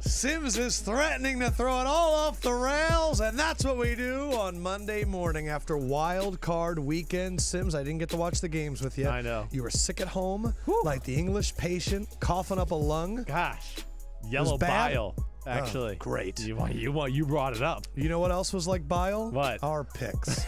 Sims is threatening to throw it all off the rails, and that's what we do on Monday morning after Wildcard Weekend. Sims, I didn't get to watch the games with you. I know. You were sick at home, like the English patient, coughing up a lung. Gosh, yellow bile. Actually, great. You brought it up. You know what else was like bile? What? Our picks.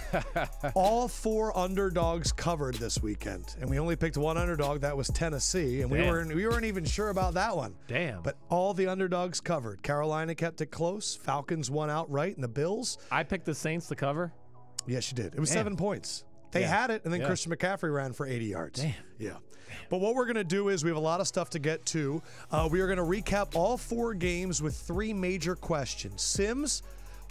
All four underdogs covered this weekend, and we only picked one underdog. That was Tennessee, and we weren't even sure about that one. Damn. But all the underdogs covered. Carolina kept it close. Falcons won outright, and the Bills. I picked the Saints to cover. Yes, you did. It was 7 points. They had it, and then Christian McCaffrey ran for 80 yards. Damn. Yeah. But what we're going to do is we have a lot of stuff to get to. We are going to recap all 4 games with 3 major questions. Sims,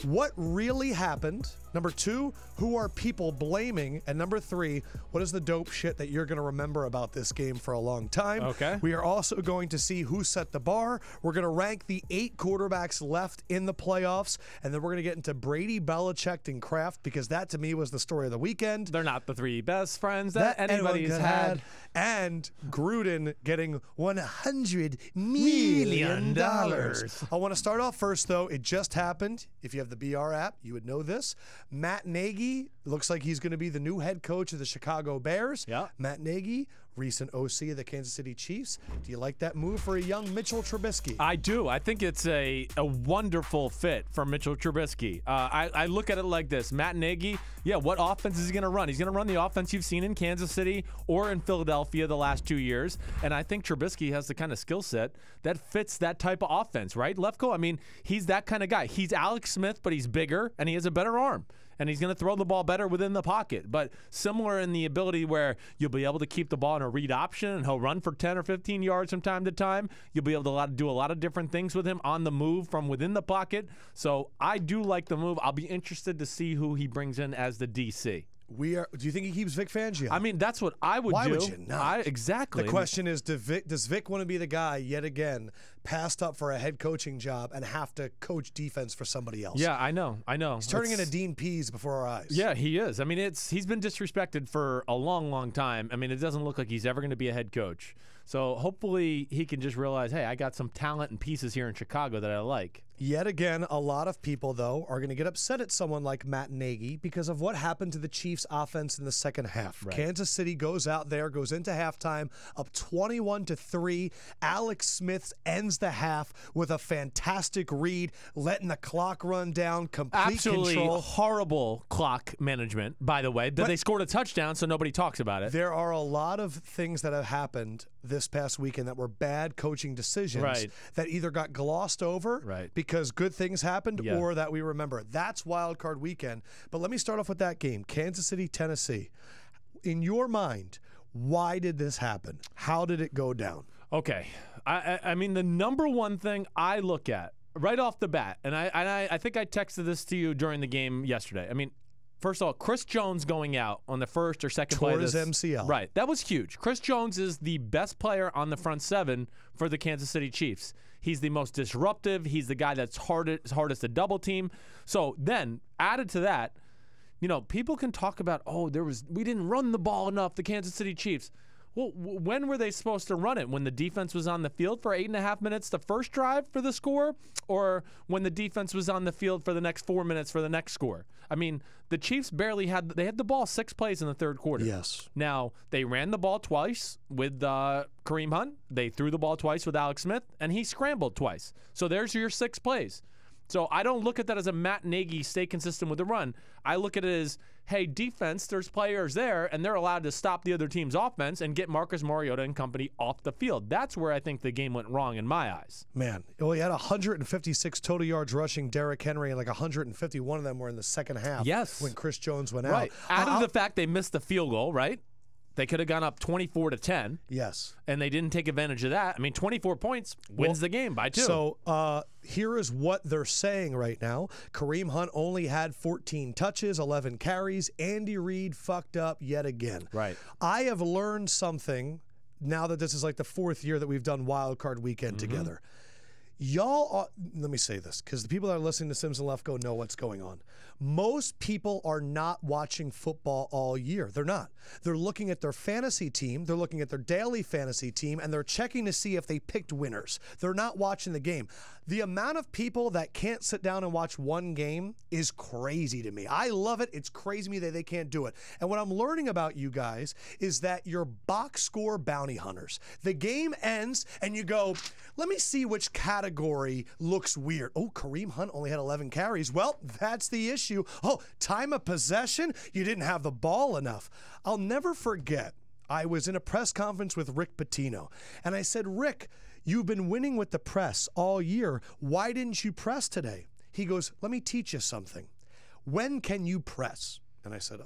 what really happened? Number 2, who are people blaming? And number 3, what is the dope shit that you're going to remember about this game for a long time? Okay. We are also going to see who set the bar. We're going to rank the 8 quarterbacks left in the playoffs. And then we're going to get into Brady, Belichick, and Kraft, because that to me was the story of the weekend. They're not the 3 best friends that anybody's had. And Gruden getting $100 million. I want to start off first, though. It just happened. If you have the BR app, you would know this. Matt Nagy looks like he's going to be the new head coach of the Chicago Bears. Yeah. Matt Nagy, recent OC of the Kansas City Chiefs. Do you like that move for a young Mitchell Trubisky? I do. I think it's a wonderful fit for Mitchell Trubisky. I look at it like this. Matt Nagy, what offense is he going to run? He's going to run the offense you've seen in Kansas City or in Philadelphia the last 2 years. And I think Trubisky has the kind of skill set that fits that type of offense, right? Lefkoe, I mean, he's that kind of guy. He's Alex Smith, but he's bigger, and he has a better arm. And he's going to throw the ball better within the pocket. But similar in the ability where you'll be able to keep the ball in a read option, and he'll run for 10 or 15 yards from time to time. You'll be able to do a lot of different things with him on the move from within the pocket. So I do like the move. I'll be interested to see who he brings in as the DC. Do you think he keeps Vic Fangio? I mean, that's what I would do. Why would you not? Exactly. The question is, does Vic want to be the guy, yet again, passed up for a head coaching job and have to coach defense for somebody else? Yeah, I know. He's turning into Dean Pease before our eyes. Yeah, he is. I mean, he's been disrespected for a long, long time. I mean, it doesn't look like he's ever going to be a head coach. So hopefully he can just realize, hey, I got some talent and pieces here in Chicago that I like. Yet again, a lot of people, though, are going to get upset at someone like Matt Nagy because of what happened to the Chiefs' offense in the second half. Right. Kansas City goes out there, goes into halftime, up 21-3. Alex Smith ends the half with a fantastic read, letting the clock run down, complete Absolutely control. Horrible clock management, by the way. They scored a touchdown, so nobody talks about it. There are a lot of things that have happened this past weekend that were bad coaching decisions that either got glossed over because good things happened or that we remember. That's Wildcard Weekend. But let me start off with that game, Kansas City, Tennessee. In your mind, why did this happen? How did it go down? Okay. I mean, the number one thing I look at right off the bat, and I think I texted this to you during the game yesterday. I mean, first of all, Chris Jones going out on the first or second play of this. Tore his MCL. Right. That was huge. Chris Jones is the best player on the front 7 for the Kansas City Chiefs. He's the most disruptive. He's the guy that's hardest to double team. So then, added to that, people can talk about, we didn't run the ball enough, the Kansas City Chiefs. Well, when were they supposed to run it? When the defense was on the field for 8.5 minutes the first drive for the score, or when the defense was on the field for the next 4 minutes for the next score? I mean, the Chiefs barely had the ball 6 plays in the third quarter. Yes. Now, they ran the ball twice with Kareem Hunt. They threw the ball twice with Alex Smith, and he scrambled twice. So there's your 6 plays. So I don't look at that as a Matt Nagy stay consistent with the run. I look at it as, hey, defense, there's players there, and they're allowed to stop the other team's offense and get Marcus Mariota and company off the field. That's where I think the game went wrong in my eyes. Man, he had 156 total yards rushing, Derrick Henry, and like 151 of them were in the second half. Yes. When Chris Jones went out. Out of the fact they missed the field goal, right? They could have gone up 24-10. Yes. And they didn't take advantage of that. I mean, 24 points wins the game by 2. So here is what they're saying right now. Kareem Hunt only had 14 touches, 11 carries. Andy Reid fucked up yet again. Right. I have learned something now that this is like the 4th year that we've done Wildcard Weekend together. let me say this, because the people that are listening to Sims and Lefkoe know what's going on. Most people are not watching football all year. They're not. They're looking at their fantasy team, they're looking at their daily fantasy team, and they're checking to see if they picked winners. They're not watching the game. The amount of people that can't sit down and watch one game is crazy to me. I love it. It's crazy to me that they can't do it. And what I'm learning about you guys is that you're box score bounty hunters. The game ends, and you go, let me see which category looks weird. Oh, Kareem Hunt only had 11 carries. Well, that's the issue. Oh, time of possession? You didn't have the ball enough. I'll never forget, I was in a press conference with Rick Pitino, and I said, Rick, you've been winning with the press all year. Why didn't you press today? He goes, let me teach you something. When can you press? And I said,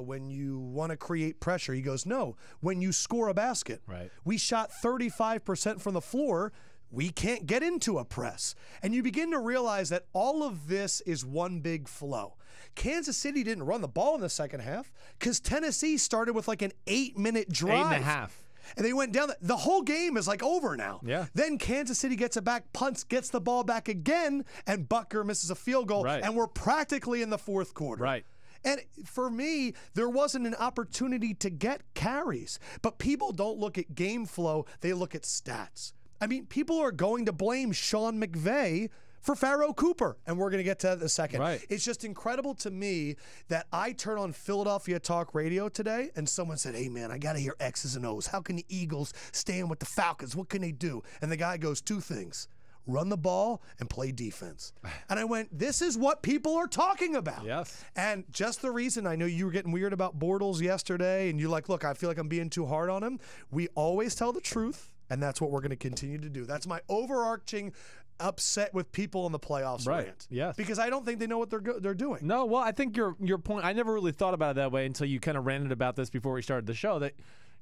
when you want to create pressure. He goes, no, when you score a basket. Right. We shot 35% from the floor. We can't get into a press. And you begin to realize that all of this is one big flow. Kansas City didn't run the ball in the second half because Tennessee started with like an 8-minute drive. 8.5. And they went down. The whole game is like over now. Yeah. Then Kansas City gets it back, punts, gets the ball back again, and Butker misses a field goal. Right. And we're practically in the fourth quarter. Right. And for me, there wasn't an opportunity to get carries. But people don't look at game flow. They look at stats. I mean, people are going to blame Sean McVay for Pharaoh Cooper, and we're going to get to that in a second. Right. It's just incredible to me that I turn on Philadelphia Talk Radio today, and someone said, hey, man, I got to hear X's and O's. How can the Eagles stand with the Falcons? What can they do? And the guy goes, two things. Run the ball and play defense. And I went, this is what people are talking about. Yes. And just the reason, I know you were getting weird about Bortles yesterday, and you're like, look, I feel like I'm being too hard on him. We always tell the truth, and that's what we're going to continue to do. That's my overarching upset with people in the playoffs rant. Yes. Because I don't think they know what they're doing. No, well, I think your point, I never really thought about it that way until you kind of ranted about this before we started the show, that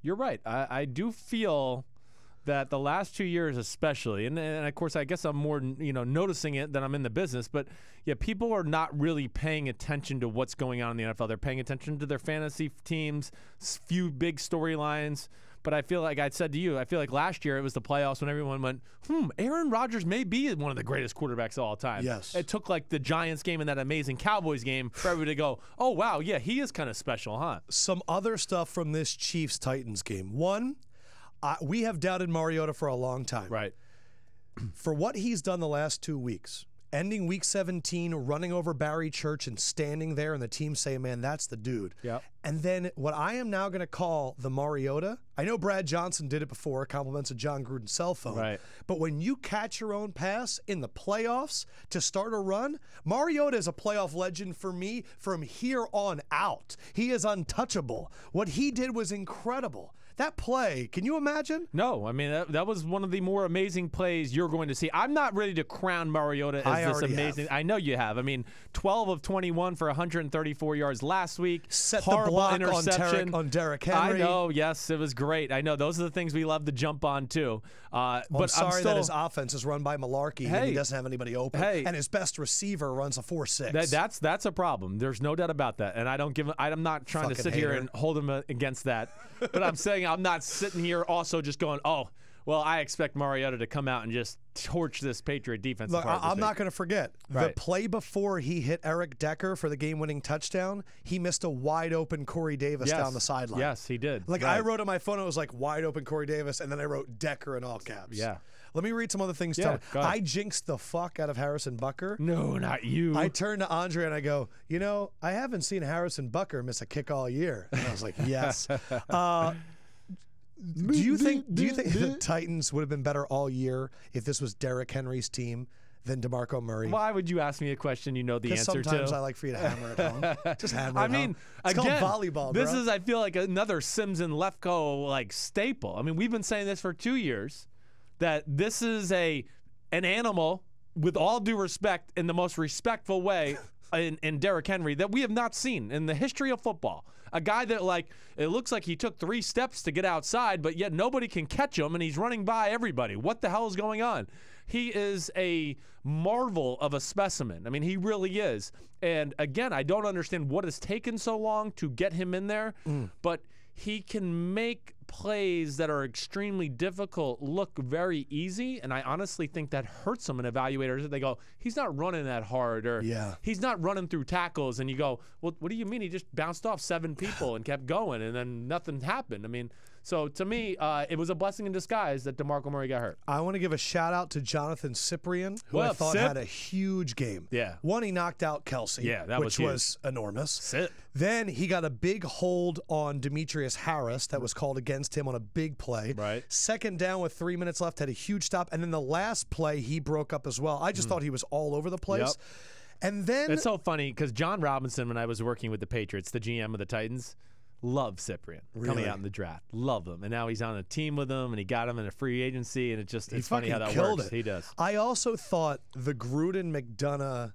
you're right. I do feel that the last 2 years especially, and of course I guess I'm more noticing it than I'm in the business, but yeah, people are not really paying attention to what's going on in the NFL. They're paying attention to their fantasy teams, few big storylines. But I feel like I said to you, I feel like last year it was the playoffs when everyone went, Aaron Rodgers may be one of the greatest quarterbacks of all time. Yes. It took like the Giants game and that amazing Cowboys game for everybody to go, oh, wow, yeah, he is kind of special, huh? Some other stuff from this Chiefs-Titans game. One, we have doubted Mariota for a long time. Right. For what he's done the last 2 weeks, ending week 17, running over Barry Church and standing there, and the team say, man, that's the dude. Yep. And then what I am now going to call the Mariota, I know Brad Johnson did it before, compliments of Jon Gruden's cell phone. Right. But when you catch your own pass in the playoffs to start a run, Mariota is a playoff legend for me from here on out. He is untouchable. What he did was incredible. That play, can you imagine? No, I mean, that was one of the more amazing plays you're going to see. I'm not ready to crown Mariota as this amazing. I know you have. I mean, 12 of 21 for 134 yards last week. Set the Horrible block interception on Derrick Henry. I know, yes, it was great. I know, those are the things we love to jump on, too. But I'm sorry that his offense is run by Mularkey and he doesn't have anybody open. And his best receiver runs a 4.6. That's a problem. There's no doubt about that. And I'm not trying to sit here and hold him against that. But I'm saying I'm not sitting here also just going, oh, well, I expect Mariota to come out and just torch this Patriot defense. Look, I'm not going to forget. The play before he hit Eric Decker for the game-winning touchdown, he missed a wide-open Corey Davis down the sideline. Yes, he did. I wrote on my phone, it was like wide-open Corey Davis, and then I wrote Decker in all caps. Yeah. Let me read some other things. I jinxed the fuck out of Harrison Butker. No, not you. I turned to Andre and I go, I haven't seen Harrison Butker miss a kick all year. And I was like, yes. Do you think the Titans would have been better all year if this was Derrick Henry's team than DeMarco Murray? Why would you ask me a question you know the answer to? Sometimes I like for you to hammer it home. Just hammer it home. I mean, it's again, called volleyball, this bro. is, I feel like, another Sims and Lefkoe staple. I mean, we've been saying this for 2 years, that this is an animal, with all due respect, in the most respectful way in Derrick Henry that we have not seen in the history of football. A guy that, it looks like he took 3 steps to get outside, but yet nobody can catch him, and he's running by everybody. What the hell is going on? He is a marvel of a specimen. I mean, he really is. And, again, I don't understand what has taken so long to get him in there, but he can make plays that are extremely difficult look very easy, and I honestly think that hurts him in evaluators. They go, he's not running that hard, or he's not running through tackles, and you go, well, what do you mean? He just bounced off 7 people and kept going, and then nothing happened. I mean, so to me, it was a blessing in disguise that DeMarco Murray got hurt. I want to give a shout out to Jonathan Cyprian, who I thought had a huge game. Yeah. One, he knocked out Kelsey, which was enormous. Then he got a big hold on Demetrius Harris that was called against him on a big play. Right. Second down with 3 minutes left, had a huge stop. And then the last play, he broke up as well. I just thought he was all over the place. Yep. And then it's so funny because John Robinson, when I was working with the Patriots, the GM of the Titans, loved Cyprian coming out in the draft. Love him. And now he's on a team with him, and he got him in a free agency, and it's funny how that works. He does. I also thought the Gruden McDonough,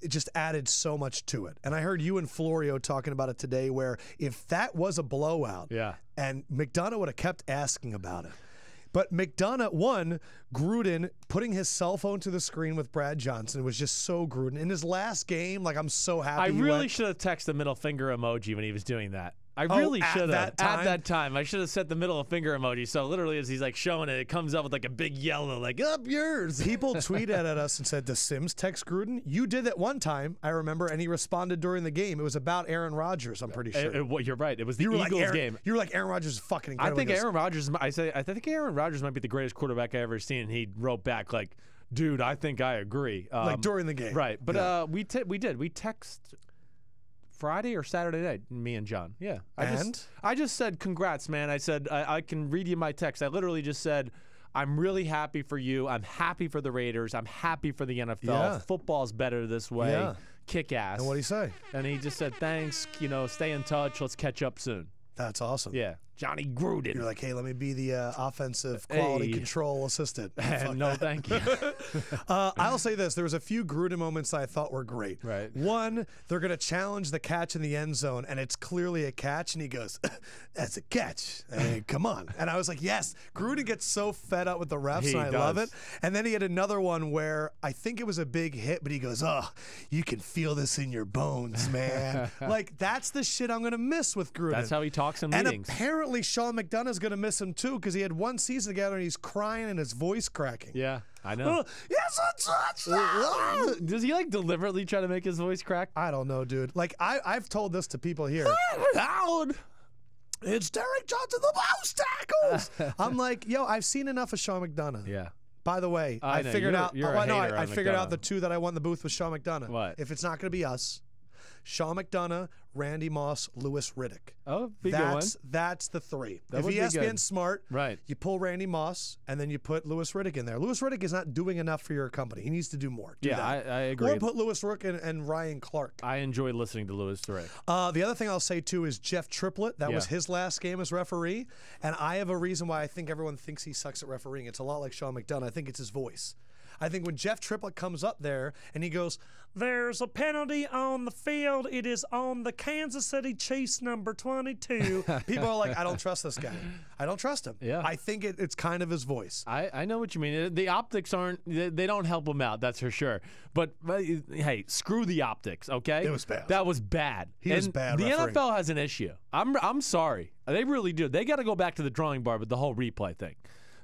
it just added so much to it. And I heard you and Florio talking about it today, where if that was a blowout, and McDonough would have kept asking about it. But McDonough, Gruden putting his cell phone to the screen with Brad Johnson was just so Gruden. In his last game, like, I'm so happy. I really should have texted the middle finger emoji when he was doing that. I really should have. At that time, I should have set the middle finger emoji. So literally, as he's like showing it, it comes up with like a big yellow, like, up yours. People tweeted at us and said, does Sims text Gruden? You did that one time, I remember, and he responded during the game. It was about Aaron Rodgers, I'm pretty sure. You're right. It was the Eagles game. You were like, Aaron Rodgers is fucking incredible. I think Aaron Rodgers might be the greatest quarterback I ever seen. And he wrote back like, dude, I think I agree. Like during the game. Right. But we did. We text Friday or Saturday night, me and John. Yeah. I just said, congrats, man. I said, I can read you my text. I literally just said, I'm really happy for you. I'm happy for the Raiders. I'm happy for the NFL. Yeah. Football's better this way. Yeah. Kick ass. And what'd he say? And he just said, thanks. Stay in touch. Let's catch up soon. That's awesome. Yeah. Johnny Gruden. You're like, hey, let me be the offensive quality control assistant. No, thank you. I'll say this. There was a few Gruden moments that I thought were great. Right. One, they're going to challenge the catch in the end zone, and it's clearly a catch, and he goes, that's a catch. I mean, come on. And I was like, yes. Gruden gets so fed up with the refs, and I love it. And then he had another one where I think it was a big hit, but he goes, oh, you can feel this in your bones, man. Like, that's the shit I'm going to miss with Gruden. That's how he talks in meetings. And apparently Sean McDonough's going to miss him too, because he had one season together and he's crying and his voice cracking. Yeah, I know. Yes, a touchdown! Does he like deliberately try to make his voice crack? I don't know, dude. Like, I've told this to people here. It's Derrick Johnson, the most tackles. I'm like, yo, I've seen enough of Sean McDonough. Yeah. By the way, I figured out. I figured out the two that I want in the booth with Sean McDonough. What? If it's not going to be us, Sean McDonough, Randy Moss, Louis Riddick. Oh, big one. That's the three. That if ESPN's smart, right, you pull Randy Moss and then you put Louis Riddick in there. Louis Riddick is not doing enough for your company. He needs to do more. I agree. Or put Louis Riddick and Ryan Clark. I enjoy listening to Louis Riddick. The other thing I'll say too is Jeff Triplett. That was his last game as referee, and I have a reason why I think everyone thinks he sucks at refereeing. It's a lot like Sean McDonough. I think it's his voice. I think when Jeff Triplett comes up there and he goes, there's a penalty on the field. It is on the Kansas City Chiefs number 22. People are like, I don't trust this guy. I don't trust him. Yeah. I think it's kind of his voice. I know what you mean. The optics they don't help him out, that's for sure. But hey, screw the optics, okay? It was bad. That was bad. He was bad. The NFL has an issue. I'm sorry. They really do. They got to go back to the drawing board with the whole replay thing.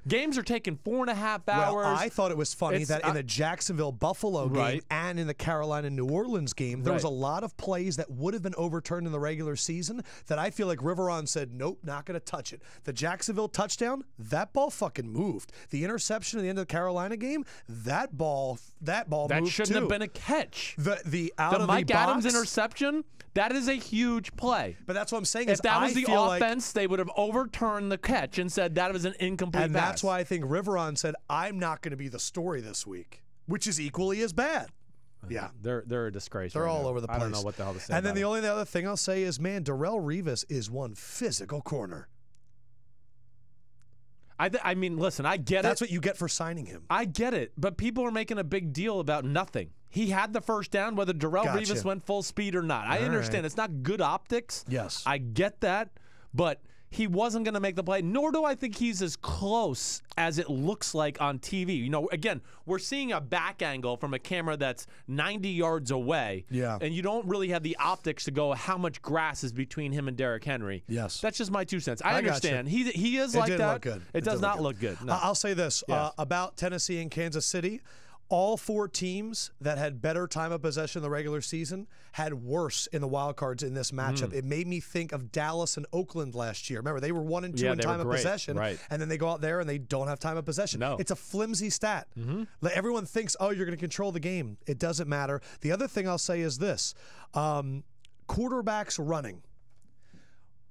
Games are taking 4.5 hours. Well, I thought it was funny that in the Jacksonville-Buffalo game and in the Carolina-New Orleans game, there was a lot of plays that would have been overturned in the regular season that I feel like Riveron said, nope, not going to touch it. The Jacksonville touchdown, that ball fucking moved. The interception at the end of the Carolina game, that ball moved That shouldn't have been a catch. The Mike Adams interception, that is a huge play. But that's what I'm saying. If that was the offense, they would have overturned the catch and said that was an incomplete pass. That's why I think Riveron said, I'm not going to be the story this week, which is equally as bad. Yeah. They're a disgrace. They're all over the place. I don't know what the hell to say. And then the only other thing I'll say is, man, Darrelle Revis is one physical corner. I mean, listen, I get it. That's what you get for signing him. I get it. But people are making a big deal about nothing. He had the first down, whether Darrelle Revis went full speed or not. I understand. It's not good optics. Yes. I get that. But he wasn't going to make the play, nor do I think he's as close as it looks like on TV. You know, again, we're seeing a back angle from a camera that's 90 yards away, and you don't really have the optics to go how much grass is between him and Derrick Henry. Yes. That's just my 2 cents. I understand. He is like that. It didn't look good. It does not look good. No. I'll say this about Tennessee and Kansas City. All 4 teams that had better time of possession in the regular season had worse in the wild cards in this matchup. It made me think of Dallas and Oakland last year. Remember, they were 1 and 2 in time of possession, and then they go out there and they don't have time of possession. No. It's a flimsy stat. Everyone thinks, oh, you're going to control the game. It doesn't matter. The other thing I'll say is this. Quarterbacks running.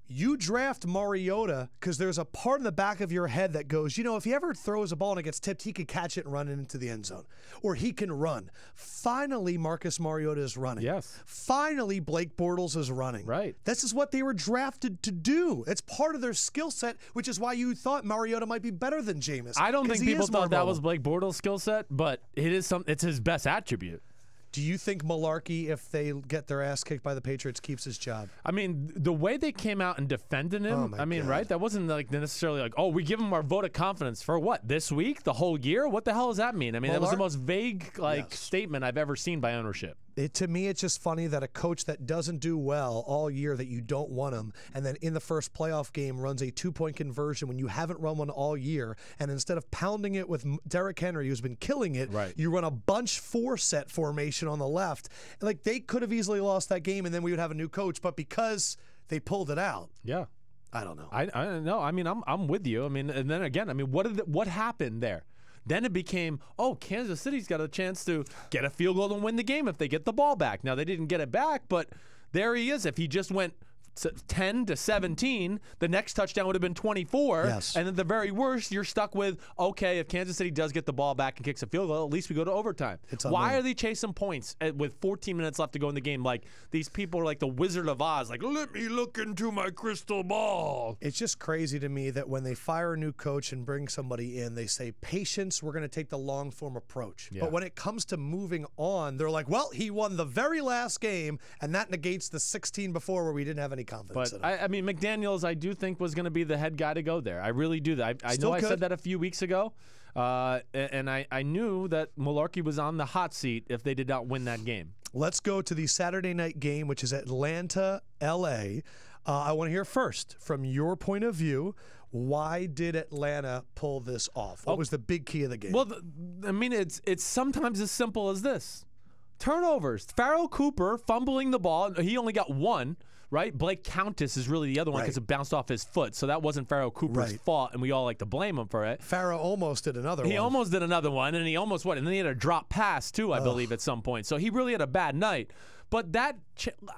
You draft Mariota because there's a part in the back of your head that goes, you know, if he ever throws a ball and it gets tipped, he could catch it and run it into the end zone. Or he can run. Finally, Marcus Mariota is running. Yes. Finally, Blake Bortles is running. Right. This is what they were drafted to do. It's part of their skill set, which is why you thought Mariota might be better than Jameis. I don't think people thought that was Blake Bortles' skill set, but it's his best attribute. Do you think Mularkey, if they get their ass kicked by the Patriots, keeps his job? I mean, the way they came out and defended him, right? That wasn't like necessarily like, oh, we give him our vote of confidence for what, this week, the whole year? What the hell does that mean? I mean, that was the most vague statement I've ever seen by ownership. To me, it's just funny that a coach that doesn't do well all year, that you don't want him, and then in the first playoff game runs a 2-point conversion when you haven't run one all year, and instead of pounding it with Derrick Henry, who's been killing it, you run a bunch 4-set formation on the left. Like, they could have easily lost that game, and then we would have a new coach, but because they pulled it out. Yeah. I don't know. I don't know. I mean, I'm with you. I mean, and then again, I mean, what happened there? Then it became, oh, Kansas City's got a chance to get a field goal and win the game if they get the ball back. Now, they didn't get it back, but there he is. If he just went 10-17, the next touchdown would have been 24. Yes. And at the very worst, you're stuck with, okay, if Kansas City does get the ball back and kicks a field goal, at least we go to overtime. Why are they chasing points with 14 minutes left to go in the game? Like, these people are like the Wizard of Oz, like, let me look into my crystal ball. It's just crazy to me that when they fire a new coach and bring somebody in, they say, patience, we're going to take the long-form approach. But when it comes to moving on, they're like, well, he won the very last game, and that negates the 16 before where we didn't have any confidence in him. I mean, McDaniels, I do think was going to be the head guy to go there. I really do. I know I said that a few weeks ago, and I knew that Mularkey was on the hot seat if they did not win that game. Let's go to the Saturday night game, which is Atlanta, L.A. I want to hear first, from your point of view, why did Atlanta pull this off? What was the big key of the game? Well, I mean, it's sometimes as simple as this. Turnovers. Farrell Cooper fumbling the ball. He only got 1. Right? Blake Countess is really the other one because it bounced off his foot. So that wasn't Farrell Cooper's fault, and we all like to blame him for it. Farrell almost did another one. He almost did another one, and he almost won. And then he had a drop pass, too, I believe, at some point. So he really had a bad night. But that,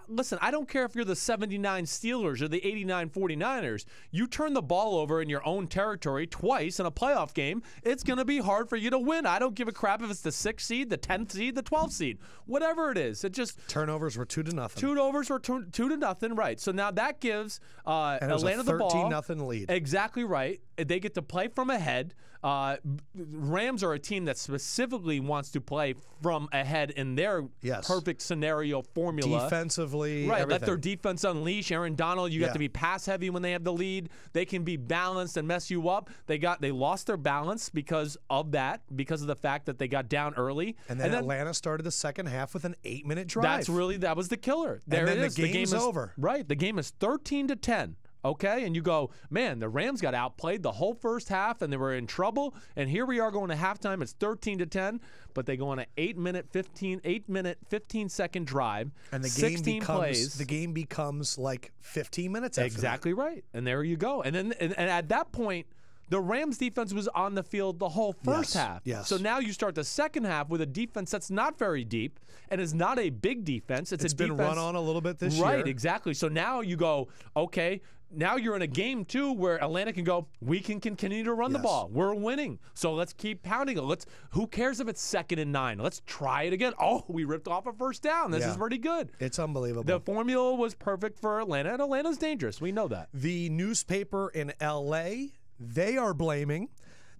listen, I don't care if you're the 79 Steelers or the 89 49ers. You turn the ball over in your own territory twice in a playoff game, it's going to be hard for you to win. I don't give a crap if it's the 6th seed, the 10th seed, the 12th seed, whatever it is. It just turnovers were 2-0. Turnovers were 2-0, right? So now that gives Atlanta the ball. 13-0 lead. Exactly right. They get to play from ahead. Rams are a team that specifically wants to play from ahead in their perfect scenario formula. Defensively, right? Everything. Let their defense unleash. Aaron Donald, you have to be pass heavy when they have the lead. They can be balanced and mess you up. They lost their balance because of that, because of the fact that they got down early. And then Atlanta started the second half with an 8-minute drive. That was the killer. There it is. The game is over. Right. The game is 13-10. Okay, and you go, man, the Rams got outplayed the whole first half, and they were in trouble. And here we are going to halftime. It's 13-10, but they go on an 8-minute, 15-second drive. And the 16 plays. The game becomes like 15 minutes. After exactly that. Right, and there you go. And then and at that point, the Rams defense was on the field the whole first half. Yes. So now you start the second half with a defense that's not very deep and is not a big defense. It's been run on a little bit this year. Right, exactly. So now you go, okay, now you're in a game, too, where Atlanta can go, we can continue to run the ball. We're winning. So let's keep pounding it. Who cares if it's 2nd and 9? Let's try it again. Oh, we ripped off a first down. This is pretty good. It's unbelievable. The formula was perfect for Atlanta, and Atlanta's dangerous. We know that. The newspaper in L.A., they are blaming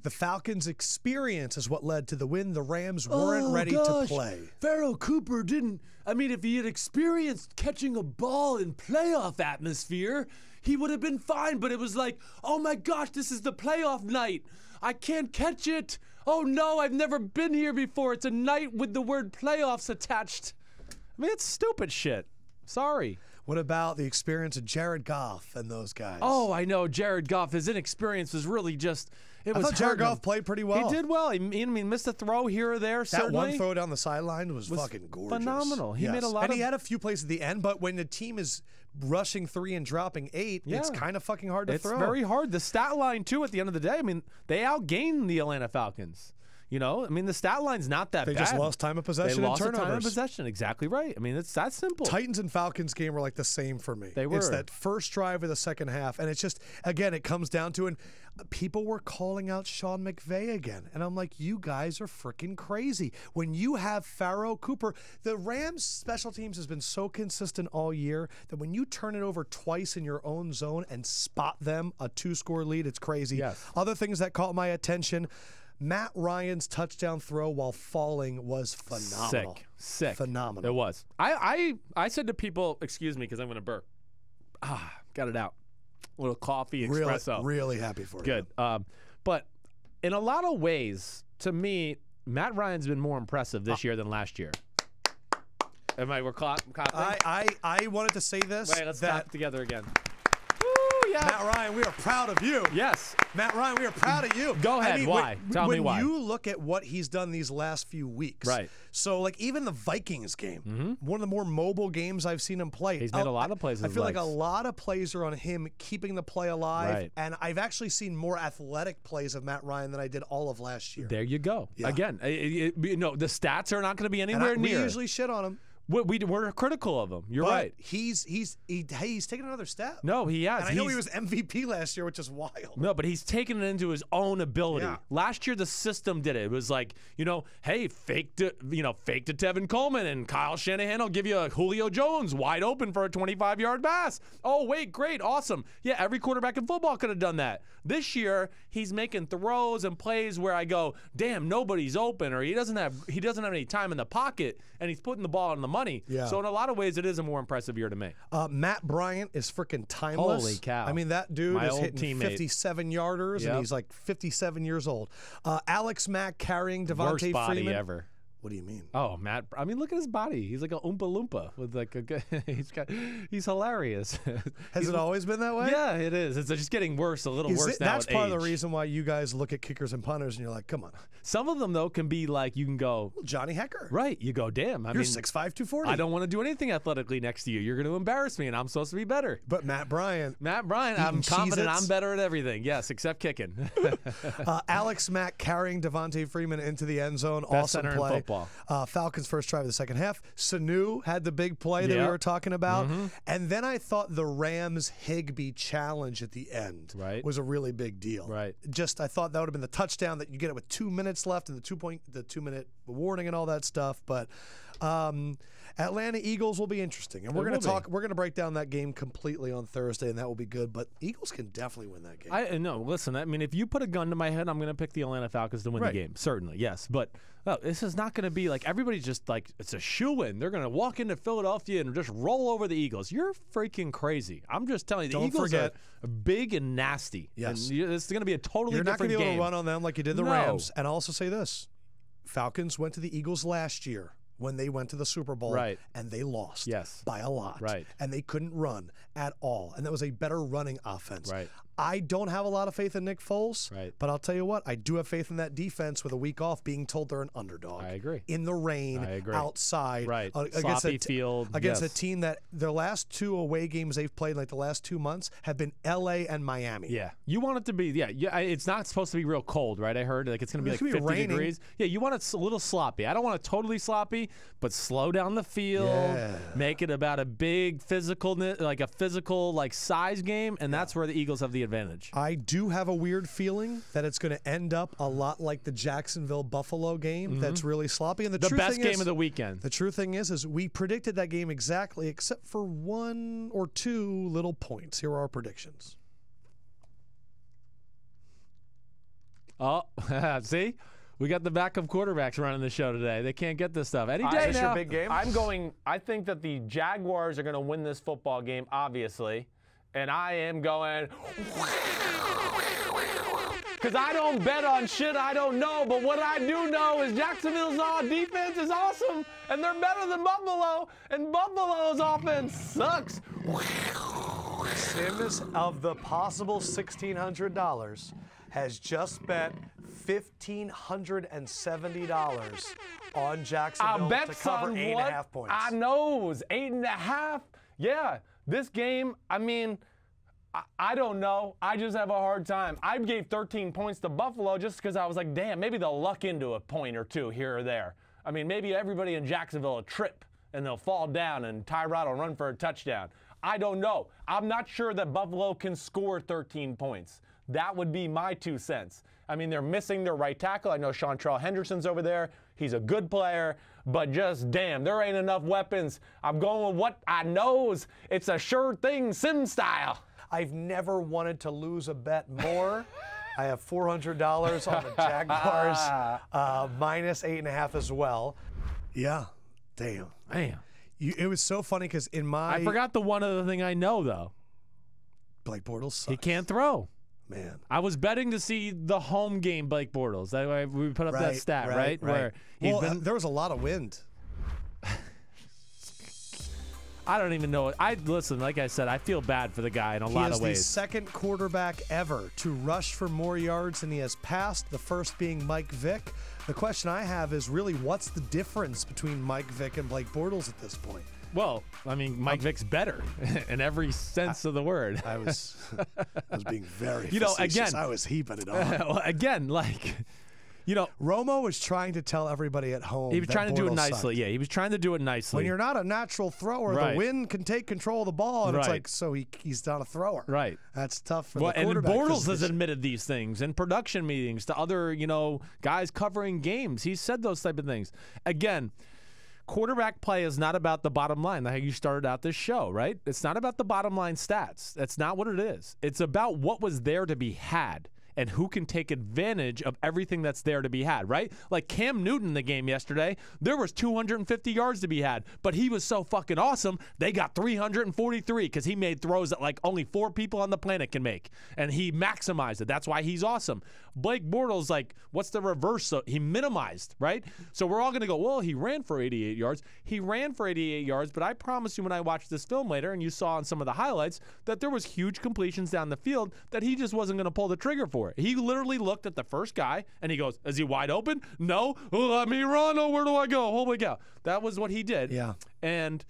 the Falcons' experience is what led to the win. The Rams weren't ready to play. Farrell Cooper didn't. I mean, if he had experienced catching a ball in playoff atmosphere, he would have been fine, but it was like, oh my gosh, this is the playoff night. I can't catch it. Oh no, I've never been here before. It's a night with the word playoffs attached. I mean, it's stupid shit. Sorry. What about the experience of Jared Goff and those guys? Oh, I know. Jared Goff, his inexperience was really just... I thought Jared Goff played pretty well. He did well. He missed a throw here or there, certainly. That one throw down the sideline was fucking gorgeous. Phenomenal. He made a lot and he had a few plays at the end, but when the team is rushing 3 and dropping 8, it's kind of fucking hard to throw. It's very hard. The stat line, too, at the end of the day, I mean, they outgained the Atlanta Falcons. You know, I mean, the stat line's not that bad. They just lost time of possession and turnovers. They lost time of possession. Exactly right. I mean, it's that simple. Titans and Falcons game were like the same for me. They were. It's that first drive of the second half, and it's just, again, it comes down to, and people were calling out Sean McVay again, and I'm like, you guys are freaking crazy. When you have Pharaoh Cooper, the Rams special teams has been so consistent all year that when you turn it over twice in your own zone and spot them a 2-score lead, it's crazy. Yes. Other things that caught my attention, Matt Ryan's touchdown throw while falling was phenomenal. Sick. Phenomenal. It was. I said to people, excuse me, because I'm going to burp. Got it out. A little coffee, espresso. Really happy for you. Good. But in a lot of ways, to me, Matt Ryan's been more impressive this year than last year. We're clapping? I wanted to say this. Wait, let's clap together again. Yeah. Matt Ryan, we are proud of you. Yes. Matt Ryan, we are proud of you. Go ahead. Why? Tell me why. When you look at what he's done these last few weeks. Right. So, like, even the Vikings game, one of the more mobile games I've seen him play. He's made a lot of plays. I feel like a lot of plays are on him keeping the play alive. Right. And I've actually seen more athletic plays of Matt Ryan than I did all of last year. There you go. Yeah. Again, the stats are not going to be anywhere near. We usually shit on him. We're critical of him. You're right. He's taken another step. No, he has. And I know he was MVP last year, which is wild. No, but he's taken it into his own ability. Yeah. Last year, the system did it. It was like, hey, fake to Tevin Coleman, and Kyle Shanahan will give you a Julio Jones wide open for a 25-yard pass. Oh, wait, great, awesome. Yeah, every quarterback in football could have done that. This year, he's making throws and plays where I go, damn, nobody's open, or he doesn't have any time in the pocket, and he's putting the ball on the money. Yeah. So in a lot of ways, it is a more impressive year to me. Matt Bryant is freaking timeless. Holy cow. I mean, that dude is hitting teammate. 57-yarders, and he's like 57 years old. Alex Mack carrying Devontae Worst body Freeman. ever. What do you mean? Oh, Matt. I mean, look at his body. He's like a Oompa Loompa with like he's hilarious. Has it always been that way? Yeah, it is. It's just getting worse, a little worse now. That's part of the reason why you guys look at kickers and punters and you're like, come on. Some of them, though, can be like, you can go, Johnny Hecker. Right. You go, damn. You're 6'5", 240. I don't want to do anything athletically next to you. You're going to embarrass me, and I'm supposed to be better. But Matt Bryant, I'm confident I'm better at everything. Yes, except kicking. Alex Mack carrying Devontae Freeman into the end zone. Best awesome center play. in football. Falcons first drive of the second half. Sanu had the big play that we were talking about. And then I thought the Rams Higbee challenge at the end was a really big deal. Right. I thought that would have been the touchdown that you get it with 2 minutes left and the 2-minute warning and all that stuff. But Atlanta Eagles will be interesting. And we're going to break down that game completely on Thursday, and that will be good. But Eagles can definitely win that game. No, listen, I mean, if you put a gun to my head, I'm going to pick the Atlanta Falcons to win the game. Certainly, yes. But this is not going to be like everybody's just like, it's a shoo-in. They're going to walk into Philadelphia and just roll over the Eagles. You're freaking crazy. I'm just telling you, the Eagles are big and nasty. Yes. And it's going to be a totally different game. You're not going to be able to run on them like you did the Rams. And I'll also say this. Falcons went to the Eagles last year when they went to the Super Bowl, and they lost by a lot. And they couldn't run at all. And that was a better running offense. I don't have a lot of faith in Nick Foles, but I'll tell you what, I do have faith in that defense with a week off being told they're an underdog. I agree. In the rain, outside, against a team that their last 2 away games they've played, like the last 2 months, have been L.A. and Miami. Yeah. You want it to be, it's not supposed to be real cold, right? I heard like it's going to be like 50 degrees. Yeah, you want it a little sloppy. I don't want it totally sloppy, but slow down the field, make it about a big physical size game, and that's where the Eagles have the advantage. I do have a weird feeling that it's going to end up a lot like the Jacksonville-Buffalo game that's really sloppy. And the best game of the weekend. The true thing is we predicted that game exactly, except for 1 or 2 little points. Here are our predictions. Oh, see? We got the backup quarterbacks running the show today. They can't get this stuff. Any day now. Your big game? I think that the Jaguars are going to win this football game, obviously. and I am going, because I don't bet on shit I don't know, but what I do know is Jacksonville's defense is awesome, and they're better than Buffalo, and Buffalo's offense sucks. Sims, of the possible $1,600, has just bet $1,570 on Jacksonville to cover 8.5 points. I knows 8.5. Yeah, this game, I mean, I don't know. I just have a hard time. I gave 13 points to Buffalo just because I was like, damn, maybe they'll luck into a point or two here or there. I mean, maybe everybody in Jacksonville will trip and they'll fall down and Tyrod will run for a touchdown. I don't know. I'm not sure that Buffalo can score 13 points. That would be my 2 cents. I mean, they're missing their right tackle. I know Chantrell Henderson's over there. He's a good player, but just damn, there ain't enough weapons. I'm going with what I knows. It's a sure thing, sim style. I've never wanted to lose a bet more. I have $400 on the Jaguars, minus 8.5 as well. Yeah, damn. Man. It was so funny because in my... I forgot the one other thing I know, though. Blake Bortles sucks. He can't throw. Man. I was betting to see the home game Blake Bortles. We put up that stat, right? Where there was a lot of wind. I don't even know. Listen, like I said, I feel bad for the guy in a lot of ways. He is the second quarterback ever to rush for more yards than he has passed, the first being Mike Vick. The question I have is really what's the difference between Mike Vick and Blake Bortles at this point? Well, I mean, Mike Vick's better in every sense of the word. I was being very facetious. Again, I was heaping it on. Again, like... Romo was trying to tell everybody at home. He was trying to do it nicely. Sucked. Yeah, he was trying to do it nicely. When you're not a natural thrower, the wind can take control of the ball, and it's like, so he's not a thrower. Right. That's tough for the quarterback. And Bortles has admitted these things in production meetings to other, guys covering games. He said those type of things. Again, quarterback play is not about the bottom line, like you started out this show, right? It's not about the bottom line stats. That's not what it is. It's about what was there to be had and who can take advantage of everything that's there to be had, right? Like Cam Newton in the game yesterday, there was 250 yards to be had, but he was so fucking awesome, they got 343 because he made throws that like only 4 people on the planet can make, and he maximized it. That's why he's awesome. Blake Bortles, like, what's the reverse? So he minimized, right? So we're all going to go, well, he ran for 88 yards. He ran for 88 yards, but I promise you when I watched this film later, and you saw on some of the highlights, that there was huge completions down the field that he just wasn't going to pull the trigger for. He literally looked at the first guy, and he goes, is he wide open? No. Let me run. Oh, where do I go? Holy cow. That was what he did. Yeah. And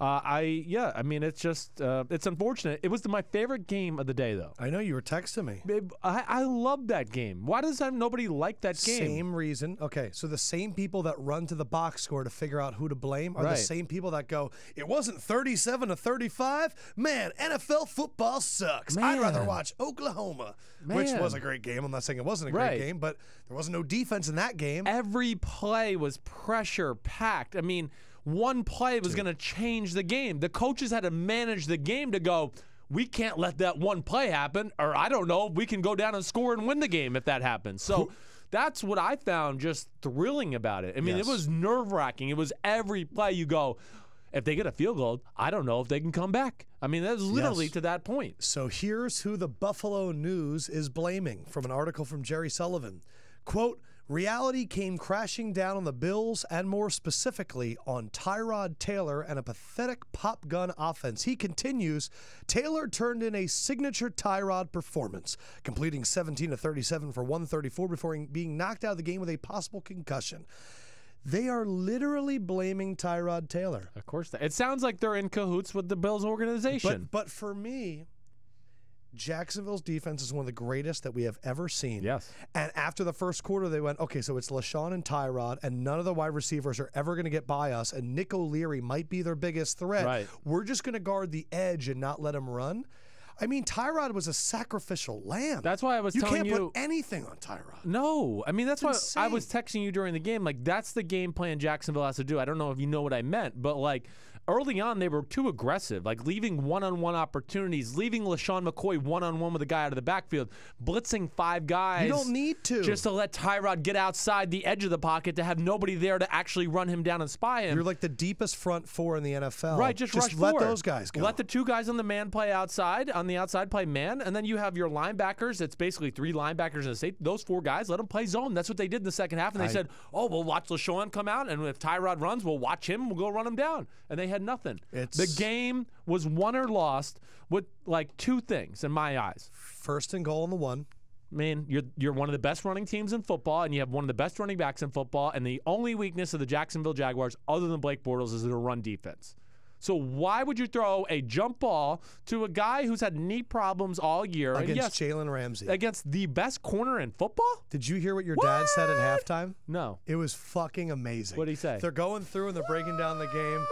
I mean, it's just, it's unfortunate. It was my favorite game of the day, though. I know you were texting me. Babe, I love that game. Why does nobody like that game? Same reason. Okay, so the same people that run to the box score to figure out who to blame are the same people that go, it wasn't 37-35? Man, NFL football sucks. I'd rather watch Oklahoma, which was a great game. I'm not saying it wasn't a great game, but there wasn't no defense in that game. Every play was pressure-packed. I mean, one play was going to change the game. The coaches had to manage the game to go, we can't let that one play happen, or I don't know, we can go down and score and win the game if that happens. So that's what I found just thrilling about it. I mean, it was nerve-wracking. It was every play you go, if they get a field goal, I don't know if they can come back. I mean, that's literally to that point. So here's who the Buffalo News is blaming from an article from Jerry Sullivan. Quote, reality came crashing down on the Bills and more specifically on Tyrod Taylor and a pathetic pop gun offense. He continues, Taylor turned in a signature Tyrod performance, completing 17-37 for 134 before being knocked out of the game with a possible concussion. They are literally blaming Tyrod Taylor. Of course. It sounds like they're in cahoots with the Bills organization. But for me, Jacksonville's defense is one of the greatest that we have ever seen. Yes. And after the first quarter, they went, okay, so it's LaShawn and Tyrod, and none of the wide receivers are ever going to get by us, and Nick O'Leary might be their biggest threat. Right. We're just going to guard the edge and not let him run. I mean, Tyrod was a sacrificial lamb. That's why I was telling you. You can't put anything on Tyrod. No. I mean, that's why I was texting you during the game. Like, that's the game plan Jacksonville has to do. I don't know if you know what I meant, but, like, early on, they were too aggressive, like leaving one-on-one opportunities, leaving LaShawn McCoy one-on-one with a guy out of the backfield, blitzing 5 guys. You don't need to. Just to let Tyrod get outside the edge of the pocket to have nobody there to actually run him down and spy him. You're like the deepest front 4 in the NFL. Right, just rush let forward. those guys go. Let the 2 guys on the man play outside, on the outside play man, and then you have your linebackers. It's basically 3 linebackers and a safety. Those 4 guys, let them play zone. That's what they did in the second half, and they said, oh, we'll watch LaShawn come out, and if Tyrod runs, we'll watch him, we'll go run him down. And they had nothing. The game was won or lost with like 2 things in my eyes. First and goal on the 1. Man, you're one of the best running teams in football, and you have one of the best running backs in football, and the only weakness of the Jacksonville Jaguars, other than Blake Bortles, is their run defense. So why would you throw a jump ball to a guy who's had knee problems all year? Against Jalen Ramsey. Against the best corner in football? Did you hear what your dad said at halftime? No. It was fucking amazing. What did he say? They're going through and they're breaking down the game.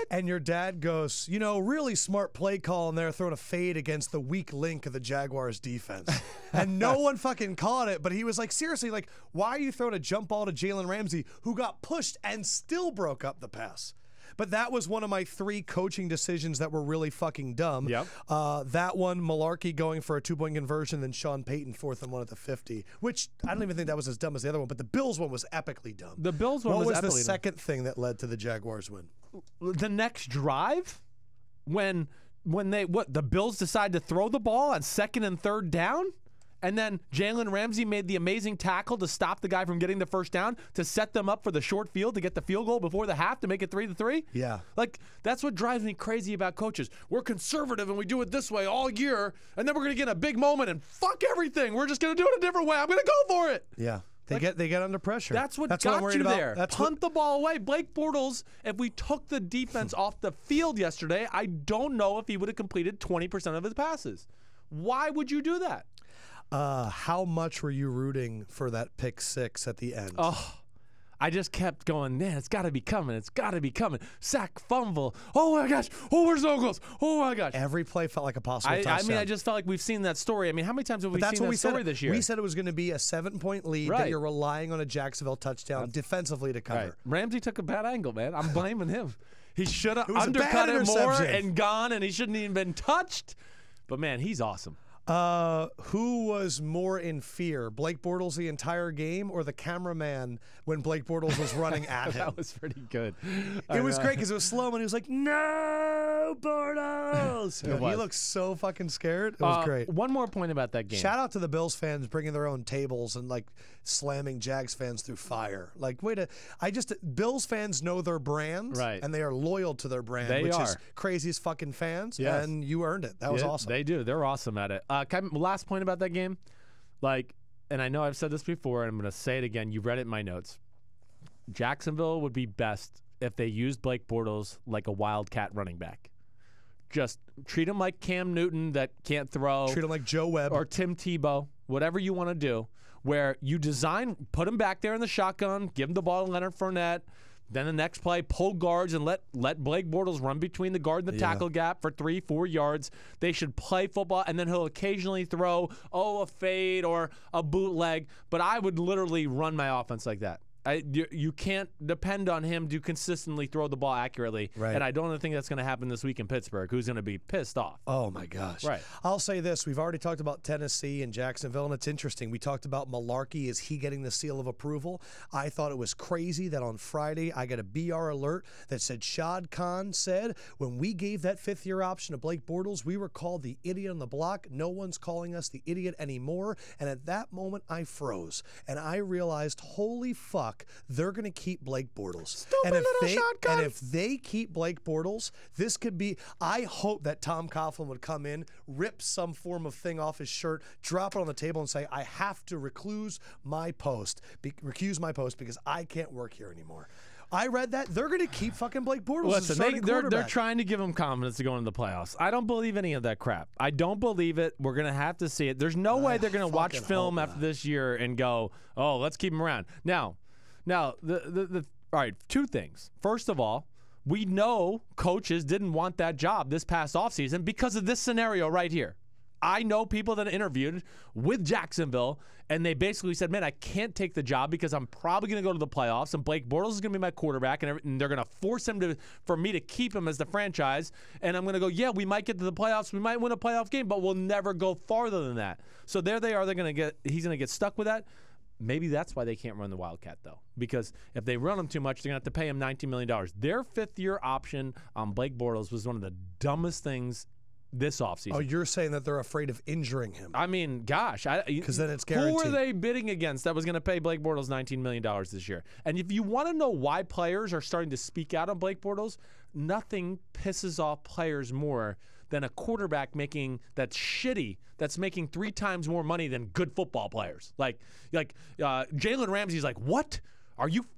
And your dad goes, really smart play call in there, throwing a fade against the weak link of the Jaguars defense. And no one fucking caught it, but he was like, seriously, like, why are you throwing a jump ball to Jalen Ramsey, who got pushed and still broke up the pass? But that was one of my 3 coaching decisions that were really fucking dumb. Yep. That one, Mularkey going for a 2-point conversion, then Sean Payton 4th and 1 at the 50, which I don't even think that was as dumb as the other one, but the Bills one was epically dumb. The Bills one was epically dumb. What was the second thing that led to the Jaguars win? The next drive, when the Bills decide to throw the ball on 2nd and 3rd down, and then Jalen Ramsey made the amazing tackle to stop the guy from getting the first down, to set them up for the short field to get the field goal before the half to make it 3-3. Yeah. Like, that's what drives me crazy about coaches. We're conservative and we do it this way all year, and then we're going to get a big moment and fuck everything. We're just going to do it a different way. I'm going to go for it. Yeah. They get under pressure. That's what got you there. Punt the ball away. Blake Bortles, if we took the defense off the field yesterday, I don't know if he would have completed 20% of his passes. Why would you do that? How much were you rooting for that pick 6 at the end? Oh, I just kept going, man, it's got to be coming. It's got to be coming. Sack, fumble. Oh, my gosh. Oh, where's no goals? Oh, my gosh. Every play felt like a possible touchdown. I mean, I just felt like we've seen that story. I mean, how many times have we seen that story this year? We said it was going to be a 7-point lead that you're relying on a Jacksonville touchdown defensively to cover. Right. Ramsey took a bad angle, man. I'm blaming him. He should have undercut it more and gone, and he shouldn't even been touched. But, man, he's awesome. Who was more in fear, Blake Bortles the entire game or the cameraman when Blake Bortles was running at him? That was pretty good. It was great because it was slow and he was like, no, Bortles. He looked so fucking scared. It was great. One more point about that game. Shout out to the Bills fans bringing their own tables and like slamming Jags fans through fire. Like, Bills fans know their brand, right? And they are loyal to their brand, which is craziest fucking fans. Yes. And you earned it. That was awesome. They do. They're awesome at it. Last point about that game, and I know I've said this before, and I'm going to say it again. You read it in my notes. Jacksonville would be best if they used Blake Bortles like a wildcat running back. Just treat him like Cam Newton that can't throw. Treat him like Joe Webb. Or Tim Tebow, whatever you want to do, where you put him back there in the shotgun, give him the ball to Leonard Fournette. Then the next play, pull guards and let Blake Bortles run between the guard and the tackle gap for 3-4 yards. They should play football, and then he'll occasionally throw, a fade or a bootleg. But I would literally run my offense like that. You can't depend on him to consistently throw the ball accurately. Right. And I don't think that's going to happen this week in Pittsburgh, who's going to be pissed off. Oh, my gosh. Right. I'll say this. We've already talked about Tennessee and Jacksonville, and it's interesting. We talked about Mularkey. Is he getting the seal of approval? I thought it was crazy that on Friday I got a BR alert that said Shad Khan said, when we gave that 5th-year option to Blake Bortles, we were called the idiot on the block. No one's calling us the idiot anymore. And at that moment, I froze. And I realized, holy fuck, they're going to keep Blake Bortles. And if they keep Blake Bortles, this could be, I hope that Tom Coughlin would come in, rip some form of thing off his shirt, drop it on the table and say, I have to recuse my post because I can't work here anymore. I read that. They're going to keep fucking Blake Bortles. Listen, they're trying to give him confidence to go into the playoffs. I don't believe any of that crap. I don't believe it. We're going to have to see it. There's no way they're going to watch film after this year and go, oh, let's keep him around. Now, all right, 2 things. First of all, we know coaches didn't want that job this past offseason because of this scenario right here. I know people that interviewed with Jacksonville, and they basically said, man, I can't take the job because I'm probably going to go to the playoffs, and Blake Bortles is going to be my quarterback, and they're going to force him for me to keep him as the franchise. And I'm going to go, yeah, we might get to the playoffs. We might win a playoff game, but we'll never go farther than that. So there they are. He's going to get stuck with that. Maybe that's why they can't run the Wildcat, though, because if they run him too much, they're going to have to pay him $19 million. Their fifth-year option on Blake Bortles was one of the dumbest things this offseason. Oh, you're saying that they're afraid of injuring him. I mean, gosh. Because then it's guaranteed. Who are they bidding against that was going to pay Blake Bortles $19 million this year? And if you want to know why players are starting to speak out on Blake Bortles, nothing pisses off players more than a quarterback that's shitty, that's making 3 times more money than good football players. Like Jalen Ramsey's like, what?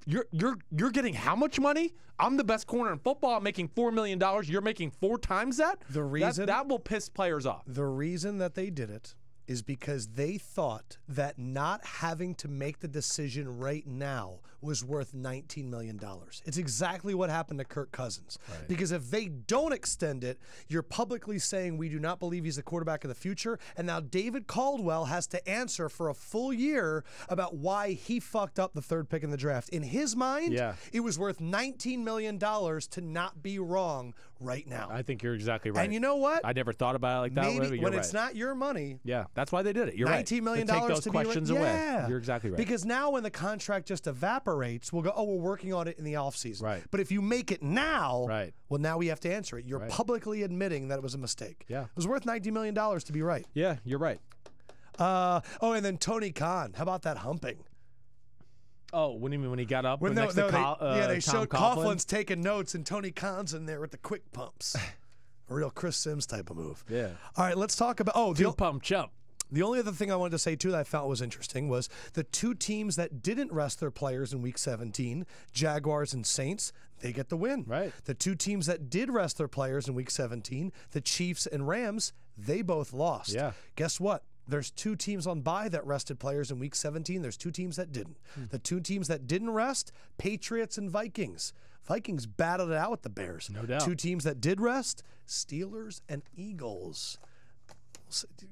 You're getting how much money? I'm the best corner in football. I'm making $4 million. You're making 4 times that? That will piss players off. The reason that they did it is because they thought that not having to make the decision right now was worth $19 million. It's exactly what happened to Kirk Cousins. Right. Because if they don't extend it, you're publicly saying we do not believe he's the quarterback of the future, and now David Caldwell has to answer for a full year about why he fucked up the 3rd pick in the draft. In his mind, it was worth $19 million to not be wrong right now. I think you're exactly right. And you know what? I never thought about it like that. Maybe when it's not your money. Yeah, that's why they did it. You're right. $19 million to take those to questions be away. You're exactly right. Because now when the contract just evaporates, we'll go, oh, we're working on it in the offseason. Right. But if you make it now, right. well, now we have to answer it. You're publicly admitting that it was a mistake. Yeah. It was worth $19 million to be right. Yeah, you're right. And then Tony Khan. How about that humping? Oh, what do you mean when he got up? They showed Tom Coughlin's taking notes, and Tony Khan's in there with the quick pumps. A real Chris Sims type of move. Yeah. All right, let's talk about... Two-pump chump. The only other thing I wanted to say, too, that I felt was interesting was the 2 teams that didn't rest their players in Week 17, Jaguars and Saints, they get the win. Right. The 2 teams that did rest their players in Week 17, the Chiefs and Rams, they both lost. Yeah. Guess what? There's 2 teams on bye that rested players in Week 17. There's 2 teams that didn't. The 2 teams that didn't rest, Patriots and Vikings. Vikings battled it out with the Bears. No doubt. 2 teams that did rest, Steelers and Eagles.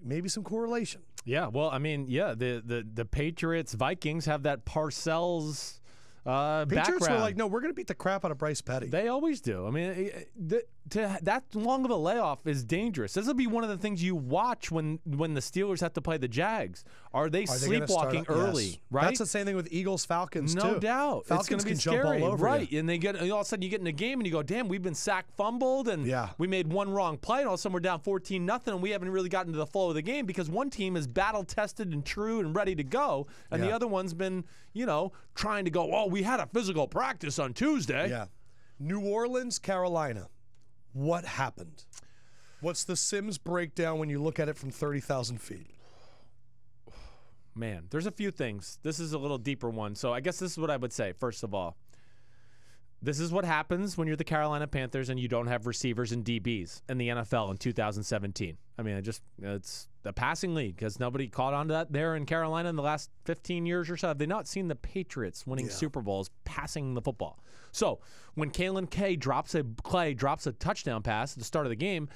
Maybe some correlation. Yeah, well, I mean, the Patriots, Vikings have that Parcells Patriots background. were like, no, we're going to beat the crap out of Bryce Petty. They always do. I mean, that long of a layoff is dangerous. This will be one of the things you watch when the Steelers have to play the Jags. Are they sleepwalking early? Yes. Right. That's the same thing with Eagles, Falcons, too. No doubt. Falcons it's going to be can scary. jump all over right. you. And all of a sudden you get in a game and you go, damn, we've been sacked, fumbled, and we made one wrong play, and all of a sudden we're down 14-0, and we haven't really gotten to the flow of the game because one team is battle-tested and true and ready to go, and the other one's been, trying to go, oh, we had a physical practice on Tuesday. Yeah. New Orleans, Carolina. What happened? What's the Sims breakdown when you look at it from 30,000 feet? Man, there's a few things. This is a little deeper one. So I guess this is what I would say, first of all. This is what happens when you're the Carolina Panthers and you don't have receivers and DBs in the NFL in 2017. I mean, it's the passing league because nobody caught on to that there in Carolina in the last 15 years or so. Have they not seen the Patriots winning Super Bowls passing the football? So when Kalen Clay drops a touchdown pass at the start of the game,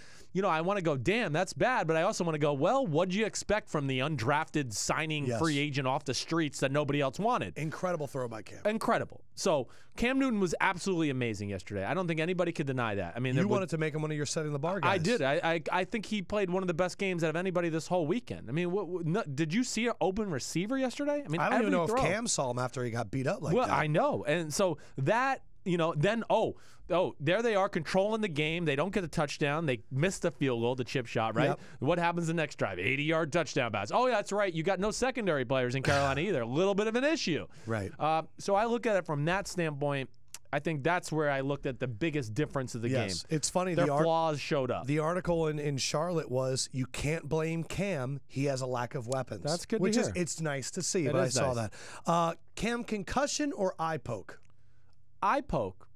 I want to go, damn, that's bad. But I also want to go, well, what'd you expect from the undrafted signing free agent off the streets that nobody else wanted? Incredible throw by Cam. Incredible. So Cam Newton was absolutely amazing yesterday. I don't think anybody could deny that. I mean, you wanted to make him one of your setting the bar guys. I did. I think he played one of the best games out of anybody this whole weekend. I mean, did you see an open receiver yesterday? I mean, I don't even know if Cam saw him after he got beat up like that. Well, I know. And so that, then, there they are controlling the game. They don't get a touchdown. They missed the field goal, the chip shot, right? Yep. What happens the next drive? 80-yard touchdown pass. Oh, yeah, that's right. You got no secondary players in Carolina either. A little bit of an issue. Right. So I look at it from that standpoint. I think that's where I looked at the biggest difference of the game. It's funny. Their flaws showed up. The article in Charlotte was, you can't blame Cam. He has a lack of weapons. That's good to hear. It's nice to see, but I saw that. Cam concussion or eye poke? Eye poke.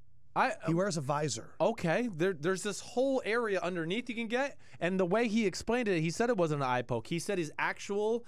He wears a visor. Okay. There's this whole area underneath you can get, and the way he explained it, he said it wasn't an eye poke. He said his actual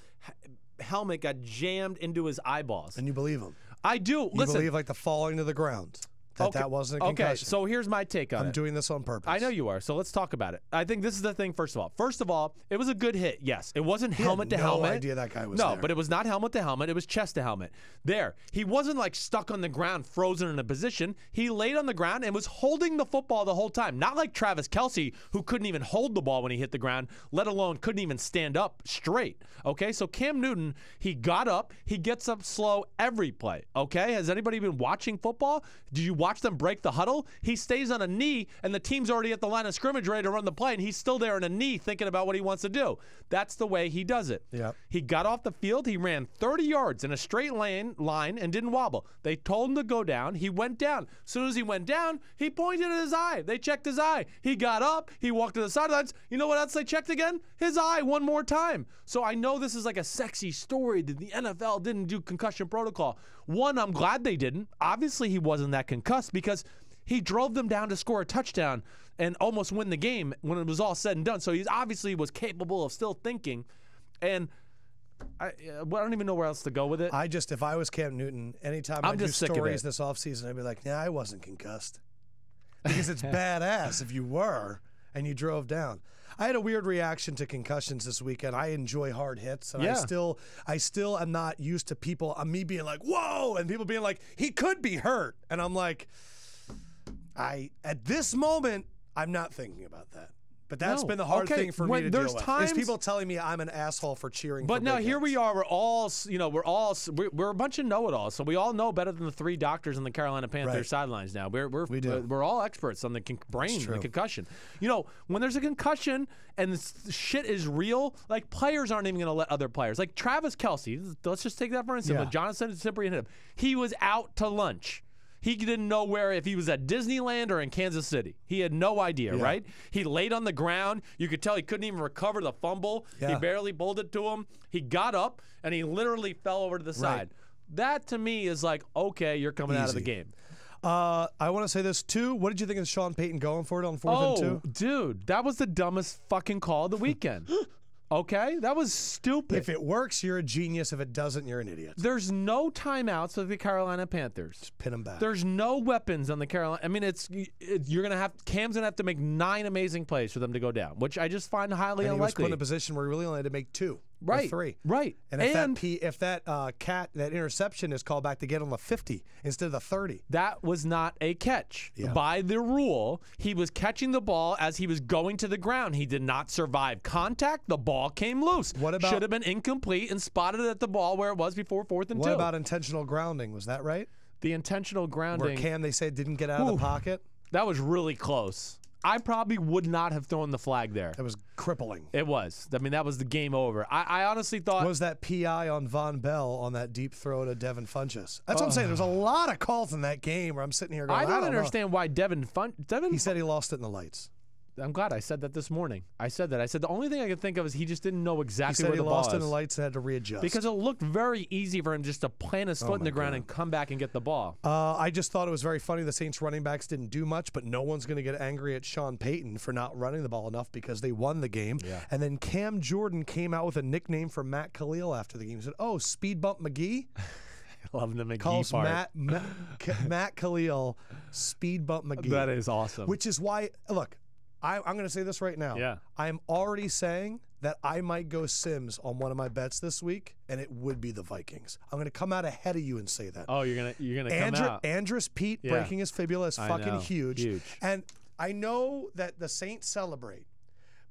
helmet got jammed into his eyeballs. And you believe him? I do. You believe like the falling to the ground? that wasn't a concussion. Okay, so here's my take on it. I'm doing this on purpose. I know you are, so let's talk about it. I think this is the thing, first of all. First of all, it was a good hit, yes. It wasn't helmet to helmet. No idea that guy was there. No, but it was not helmet to helmet. It was chest to helmet. There. He wasn't like stuck on the ground, frozen in a position. He laid on the ground and was holding the football the whole time. Not like Travis Kelce, who couldn't even hold the ball when he hit the ground, let alone couldn't even stand up straight. Okay, so Cam Newton, he got up. He gets up slow every play. Okay, has anybody been watching football? Did you watch them break the huddle? He stays on a knee, and the team's already at the line of scrimmage ready to run the play, and he's still there on a knee thinking about what he wants to do. That's the way he does it. Yep. He got off the field. He ran 30 yards in a straight line and didn't wobble. They told him to go down. He went down. As soon as he went down, he pointed at his eye. They checked his eye. He got up. He walked to the sidelines. You know what else they checked again? His eye one more time. So I know this is like a sexy story that the NFL didn't do concussion protocol. One, I'm glad they didn't. Obviously, he wasn't that concussed because he drove them down to score a touchdown and almost win the game when it was all said and done. So he obviously was capable of still thinking. And I don't even know where else to go with it. If I was Cam Newton, anytime I do stories this offseason, I'd be like, I wasn't concussed. Because it's badass if you were and you drove down. I had a weird reaction to concussions this weekend. I enjoy hard hits, and I still am not used to me being like, whoa, and people being like, he could be hurt. And I'm like, at this moment, I'm not thinking about that. But that's been the hard thing for me to deal with. There's people telling me I'm an asshole for cheering. But for now big here hits. we are. We're a bunch of know-it-alls. So we all know better than the three doctors in the Carolina Panthers sidelines now. We're all experts on the brain, the concussion. When there's a concussion and the shit is real, like players aren't even going to let other players. Like Travis Kelce, let's just take that for instance. When Jonathan Cyprien hit him, he was out to lunch. He didn't know if he was at Disneyland or in Kansas City. He had no idea, right? He laid on the ground. You could tell he couldn't even recover the fumble. He barely bowled it to him. He got up, and he literally fell over to the side. That, to me, is like, okay, you're coming out of the game. I want to say this, too. What did you think of Sean Payton going for it on 4th and 2? Dude, that was the dumbest fucking call of the weekend. Okay? That was stupid. If it works, you're a genius. If it doesn't, you're an idiot. There's no timeouts with the Carolina Panthers. Just pin them back. There's no weapons on the Carolina. I mean, Cam's gonna have to make 9 amazing plays for them to go down, which I just find highly unlikely. He was put in a position where he really only had to make 2. Or 3. Right. And if that interception is called back to get on the 50 instead of the 30. That was not a catch. By the rule, he was catching the ball as he was going to the ground. He did not survive contact. The ball came loose. Should have been incomplete and spotted at the ball where it was before 4th and 2. What about intentional grounding? Was that right? The intentional grounding. Where Cam, they said, didn't get out of the pocket? That was really close. I probably would not have thrown the flag there. It was crippling. It was. I mean, that was the game over. I honestly thought... Was that PI on Von Bell on that deep throw to Devin Funchess? That's what I'm saying. There's a lot of calls in that game where I'm sitting here going, I don't understand why Devin... He said he lost it in the lights. I'm glad I said that this morning. I said the only thing I could think of is he just didn't know exactly where the ball was. He lost in the lights and had to readjust. Because it looked very easy for him just to plant his foot in the ground and come back and get the ball. I just thought it was very funny. The Saints running backs didn't do much, but no one's going to get angry at Sean Payton for not running the ball enough because they won the game. And then Cam Jordan came out with a nickname for Matt Khalil after the game. He said, Speed Bump McGee. Love the McGee calls part. Matt Khalil Speed Bump McGee. That is awesome. Which is why, look, I'm going to say this right now. I am already saying that I might go Sims on one of my bets this week, and it would be the Vikings. I'm going to come out ahead of you and say that. Oh, you're gonna come out. Andrus Pete breaking his fibula is fucking huge. And I know that the Saints celebrate,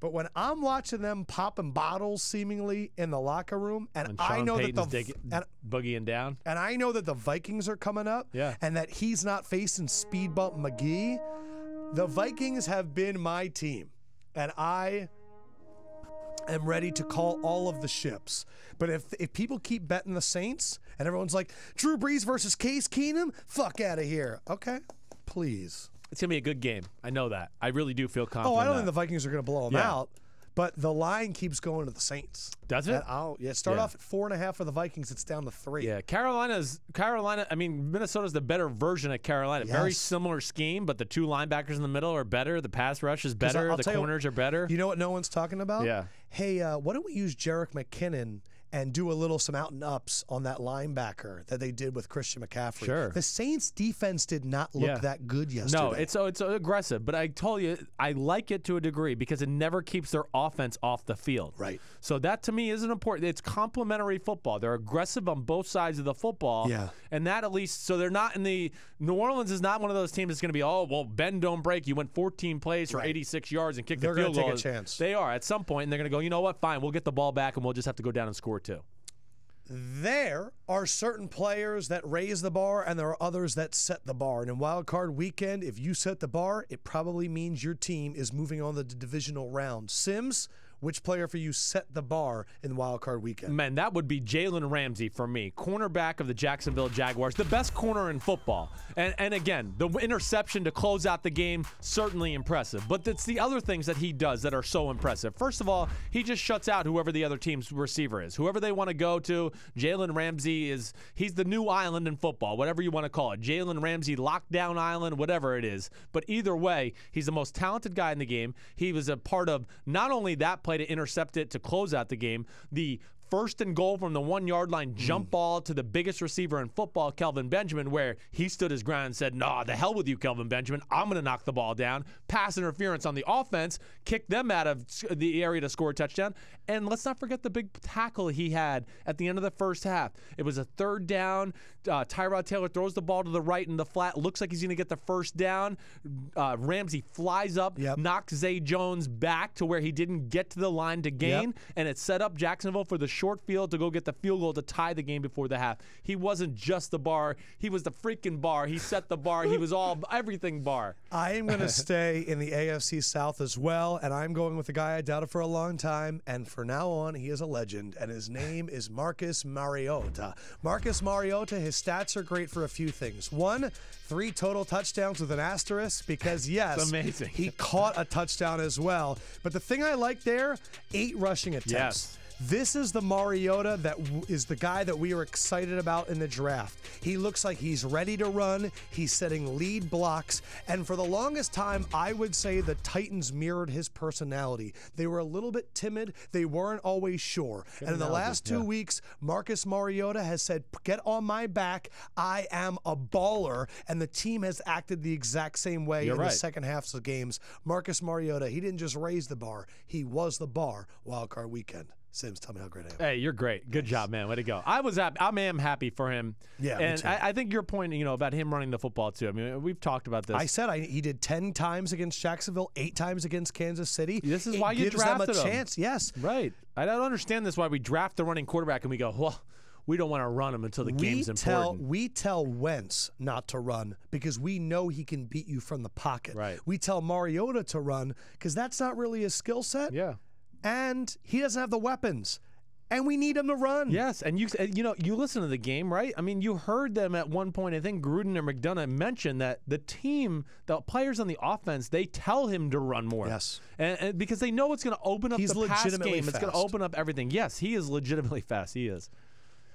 but when I'm watching them popping bottles seemingly in the locker room, and I know Payton's boogieing down, and I know that the Vikings are coming up, and that he's not facing Speed Bump McGee. The Vikings have been my team, and I am ready to call all of the ships. But if people keep betting the Saints, and everyone's like, Drew Brees versus Case Keenum, fuck out of here. Okay, please. It's going to be a good game. I know that. I really do feel confident. I don't think the Vikings are going to blow them out. But the line keeps going to the Saints. Does it? Start off at 4.5 for the Vikings. It's down to 3. Yeah, Carolina. I mean, Minnesota's the better version of Carolina. Yes. Very similar scheme, but the 2 linebackers in the middle are better. The pass rush is better. The corners are better. You know what no one's talking about? Yeah. Hey, why don't we use Jerick McKinnon and do some out and ups on that linebacker that they did with Christian McCaffrey. Sure. The Saints defense did not look that good yesterday. No, it's aggressive, but I told you I like it to a degree because it never keeps their offense off the field. Right. So that to me isn't important. It's complementary football. They're aggressive on both sides of the football. Yeah. And that at least, so they're not in the, New Orleans is not one of those teams that's going to be, oh, well, bend, don't break. You went 14 plays for 86 yards and kicked the field goal. They're going to take a chance. They are at some point, and they're going to go, you know what, fine, we'll get the ball back, and we'll just have to go down and score too. There are certain players that raise the bar, and there are others that set the bar. And in Wildcard Weekend, if you set the bar, it probably means your team is moving on to the divisional round. Sims, which player for you set the bar in Wildcard Weekend? Man, that would be Jalen Ramsey for me, cornerback of the Jacksonville Jaguars, the best corner in football. And again, the interception to close out the game, certainly impressive. But it's the other things that he does that are so impressive. First of all, he just shuts out whoever the other team's receiver is. Whoever they want to go to, Jalen Ramsey he's the new island in football, whatever you want to call it. Jalen Ramsey, lockdown island, whatever it is. But either way, he's the most talented guy in the game. He was a part of not only that play to intercept it to close out the game, the first and goal from the 1-yard line jump ball to the biggest receiver in football, Kelvin Benjamin, where he stood his ground and said, nah, the hell with you, Kelvin Benjamin. I'm going to knock the ball down. Pass interference on the offense, kick them out of the area to score a touchdown. And let's not forget the big tackle he had at the end of the first half. It was a third down. Tyrod Taylor throws the ball to the right in the flat. Looks like he's going to get the first down. Ramsey flies up, knocks Zay Jones back to where he didn't get to the line to gain, and it set up Jacksonville for the short field to go get the field goal to tie the game before the half. He wasn't just the bar. He was the freaking bar. He set the bar. He was everything bar. I am going to stay in the AFC South as well, and I'm going with a guy I doubted for a long time, and for now on, he is a legend, and his name is Marcus Mariota. Marcus Mariota, his stats are great for a few things. 1, 3 total touchdowns with an asterisk because, yes, it's amazing. He caught a touchdown as well. But the thing I like there, 8 rushing attempts. Yes. This is the Mariota that is the guy that we are excited about in the draft. He looks like he's ready to run. He's setting lead blocks. And for the longest time, I would say the Titans mirrored his personality. They were a little bit timid. They weren't always sure. And in the last 2 weeks, Marcus Mariota has said, get on my back. I am a baller. And the team has acted the exact same way in the second halves of games. Marcus Mariota, he didn't just raise the bar. He was the bar Wildcard Weekend. Sims, tell me how great I am. Hey, you're great. Good job, man. Way to go. I am happy for him. Yeah, and I think your point, about him running the football too. I mean, we've talked about this. I said he did 10 times against Jacksonville, 8 times against Kansas City. This is why you drafted him. Gives them a chance. Yes, right. I don't understand this. Why we draft the running quarterback and we go, well, we don't want to run him until the game's important. We tell Wentz not to run because we know he can beat you from the pocket. Right. We tell Mariota to run because that's not really his skill set. Yeah. And he doesn't have the weapons. And we need him to run. Yes, and you listen to the game, right? I mean, you heard them at one point. I think Gruden and McDonough mentioned that the players on the offense, they tell him to run more. Yes, and because they know it's going to open up the pass game. It's going to open up everything. Yes, he is legitimately fast. He is.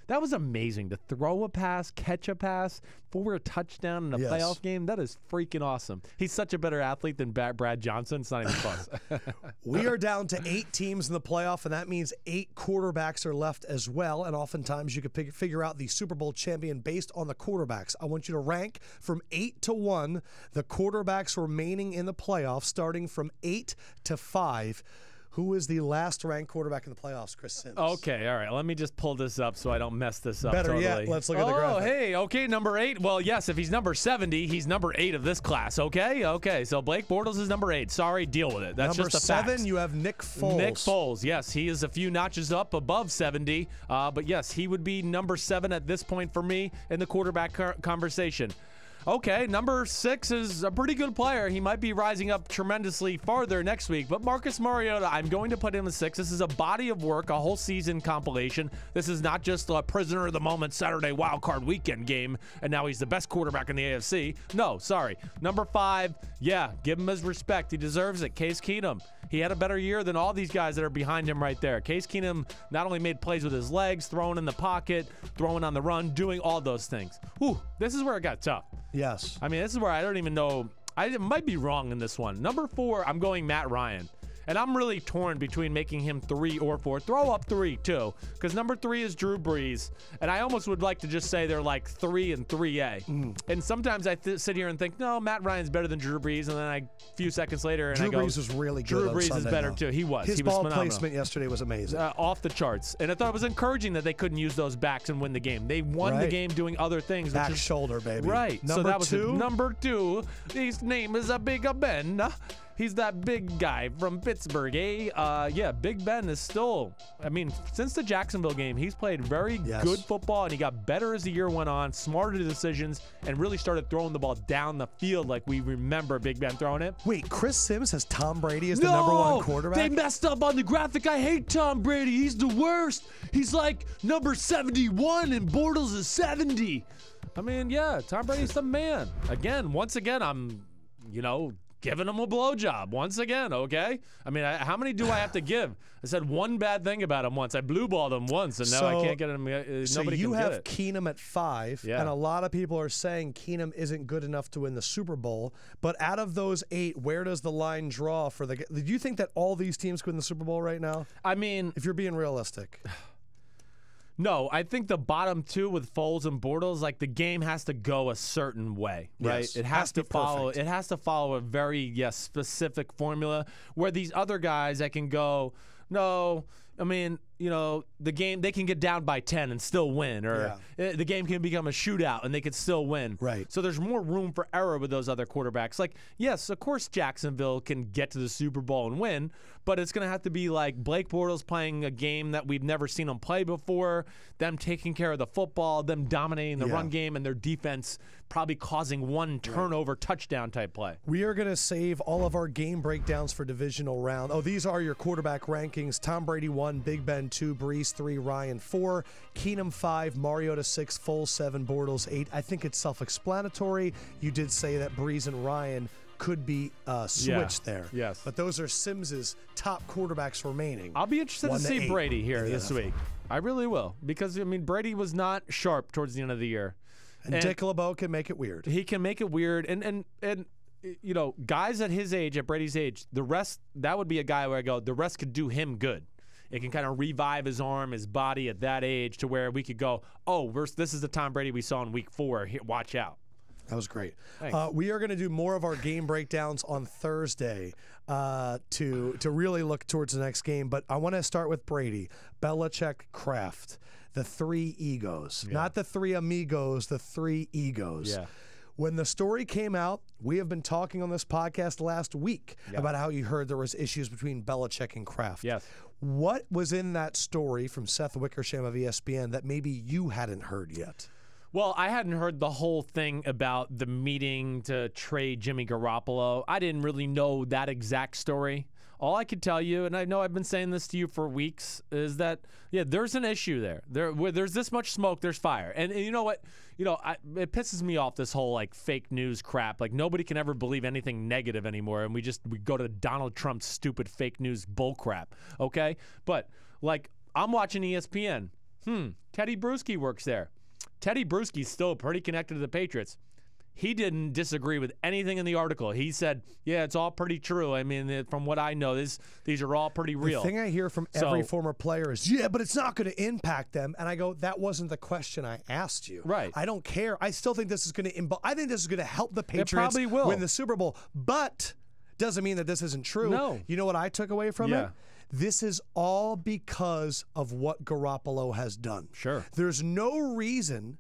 That was amazing. To throw a pass, catch a pass for a touchdown in a playoff game, that is freaking awesome. He's such a better athlete than Brad Johnson. It's not even close. We are down to 8 teams in the playoff, and that means 8 quarterbacks are left as well. And oftentimes you could figure out the Super Bowl champion based on the quarterbacks. I want you to rank from 8 to 1 the quarterbacks remaining in the playoffs, starting from 8 to 5. Who is the last ranked quarterback in the playoffs, Chris Sims? Okay, all right. Let me just pull this up so I don't mess this up. Better yet, let's look at the graphic. Oh, hey, okay, number 8. Well, yes, if he's number 70, he's number 8 of this class, okay? Okay, so Blake Bortles is number 8. Sorry, deal with it. That's number just a 7, fact. you have Nick Foles. Nick Foles, yes. He is a few notches up above 70. But, yes, he would be number 7 at this point for me in the quarterback conversation. Okay, number 6 is a pretty good player. He might be rising up tremendously farther next week. But Marcus Mariota, I'm going to put him at 6. This is a body of work, a whole season compilation. This is not just a prisoner of the moment Saturday wildcard weekend game, and now he's the best quarterback in the AFC. No, sorry. Number 5, yeah, give him his respect. He deserves it. Case Keenum. He had a better year than all these guys that are behind him right there. Case Keenum not only made plays with his legs, throwing in the pocket, throwing on the run, doing all those things. Whew, this is where it got tough. Yes. I mean, this is where I don't even know. I might be wrong in this one. Number 4, I'm going Matt Ryan. And I'm really torn between making him 3 or 4. Throw up 3, too, because number 3 is Drew Brees. And I almost would like to just say they're like 3 and 3A. And sometimes I sit here and think, no, Matt Ryan's better than Drew Brees. And then a few seconds later, and Drew I go, Brees was really good. Drew on Brees Sunday, is better, though. too. He was. His He was ball phenomenal. placement yesterday was amazing. Off the charts. And I thought it was encouraging that they couldn't use those backs and win the game. They won the game doing other things. Back shoulder, baby. Right. Number so that was 2? Number 2. His name is a Big Ben. He's that big guy from Pittsburgh, eh? Yeah, Big Ben is still, I mean, since the Jacksonville game, he's played very good football, and he got better as the year went on, smarter decisions, and really started throwing the ball down the field like we remember Big Ben throwing it. Wait, Chris Sims has Tom Brady as the number 1 quarterback? They messed up on the graphic. I hate Tom Brady. He's the worst. He's like number 71, and Bortles is 70. I mean, yeah, Tom Brady's the man. Once again, I'm, giving him a blowjob once again, okay? I mean, how many do I have to give? I said one bad thing about him once. I blue balled him once, and now I can't get him. So nobody you can have get it. Keenum at 5, and a lot of people are saying Keenum isn't good enough to win the Super Bowl. But out of those 8, where does the line draw for the? Do you think that all these teams could win the Super Bowl right now? I mean, if you're being realistic. No, I think the bottom 2 with Foles and Bortles, like the game has to go a certain way, right? Yes, it has to follow. perfect. It has to follow a very specific formula. Where these other guys that can go, no, I mean, the game, they can get down by 10 and still win, or the game can become a shootout and they can still win. Right. So there's more room for error with those other quarterbacks. Like, yes, of course Jacksonville can get to the Super Bowl and win, but it's going to have to be like Blake Bortles playing a game that we've never seen him play before, them taking care of the football, them dominating the run game, and their defense probably causing one turnover touchdown type play. We are going to save all of our game breakdowns for divisional round. Oh, these are your quarterback rankings. Tom Brady 1, Big Ben 2, Brees 3, Ryan 4, Keenum 5, Mariota 6, Foles 7, Bortles 8. I think it's self-explanatory. You did say that Brees and Ryan could be switched there. Yes. But those are Sims's top quarterbacks remaining. I'll be interested to see Brady here this week. I really will. Because, I mean, Brady was not sharp towards the end of the year. And Dick LeBeau can make it weird. He can make it weird. And guys at his age, at Brady's age, the rest, that would be a guy where I go, the rest could do him good. It can kind of revive his arm, his body at that age to where we could go, this is the Tom Brady we saw in week 4. Here, watch out. That was great. We are going to do more of our game breakdowns on Thursday to really look towards the next game. But I want to start with Brady, Belichick, Kraft, the 3 egos. Not the 3 amigos, the 3 egos. Yeah. When the story came out, we have been talking on this podcast last week about how you heard there was issues between Belichick and Kraft. Yes. What was in that story from Seth Wickersham of ESPN that maybe you hadn't heard yet? Well, I hadn't heard the whole thing about the meeting to trade Jimmy Garoppolo. I didn't really know that exact story. All I could tell you, and I know I've been saying this to you for weeks, is that, there's an issue there. Where there's this much smoke, there's fire. And you know what? It pisses me off, this whole, fake news crap. Like, nobody can ever believe anything negative anymore, and we go to Donald Trump's stupid fake news bull crap, okay? But, I'm watching ESPN. Teddy Bruschi works there. Teddy Bruschi's still pretty connected to the Patriots. He didn't disagree with anything in the article. He said, it's all pretty true. I mean, from what I know, these are all pretty real. The thing I hear from every former player is, but it's not going to impact them. And I go, that wasn't the question I asked you. Right. I don't care. I still think this is going to help the Patriots win the Super Bowl. But doesn't mean that this isn't true. No. You know what I took away from it? This is all because of what Garoppolo has done. Sure. There's no reason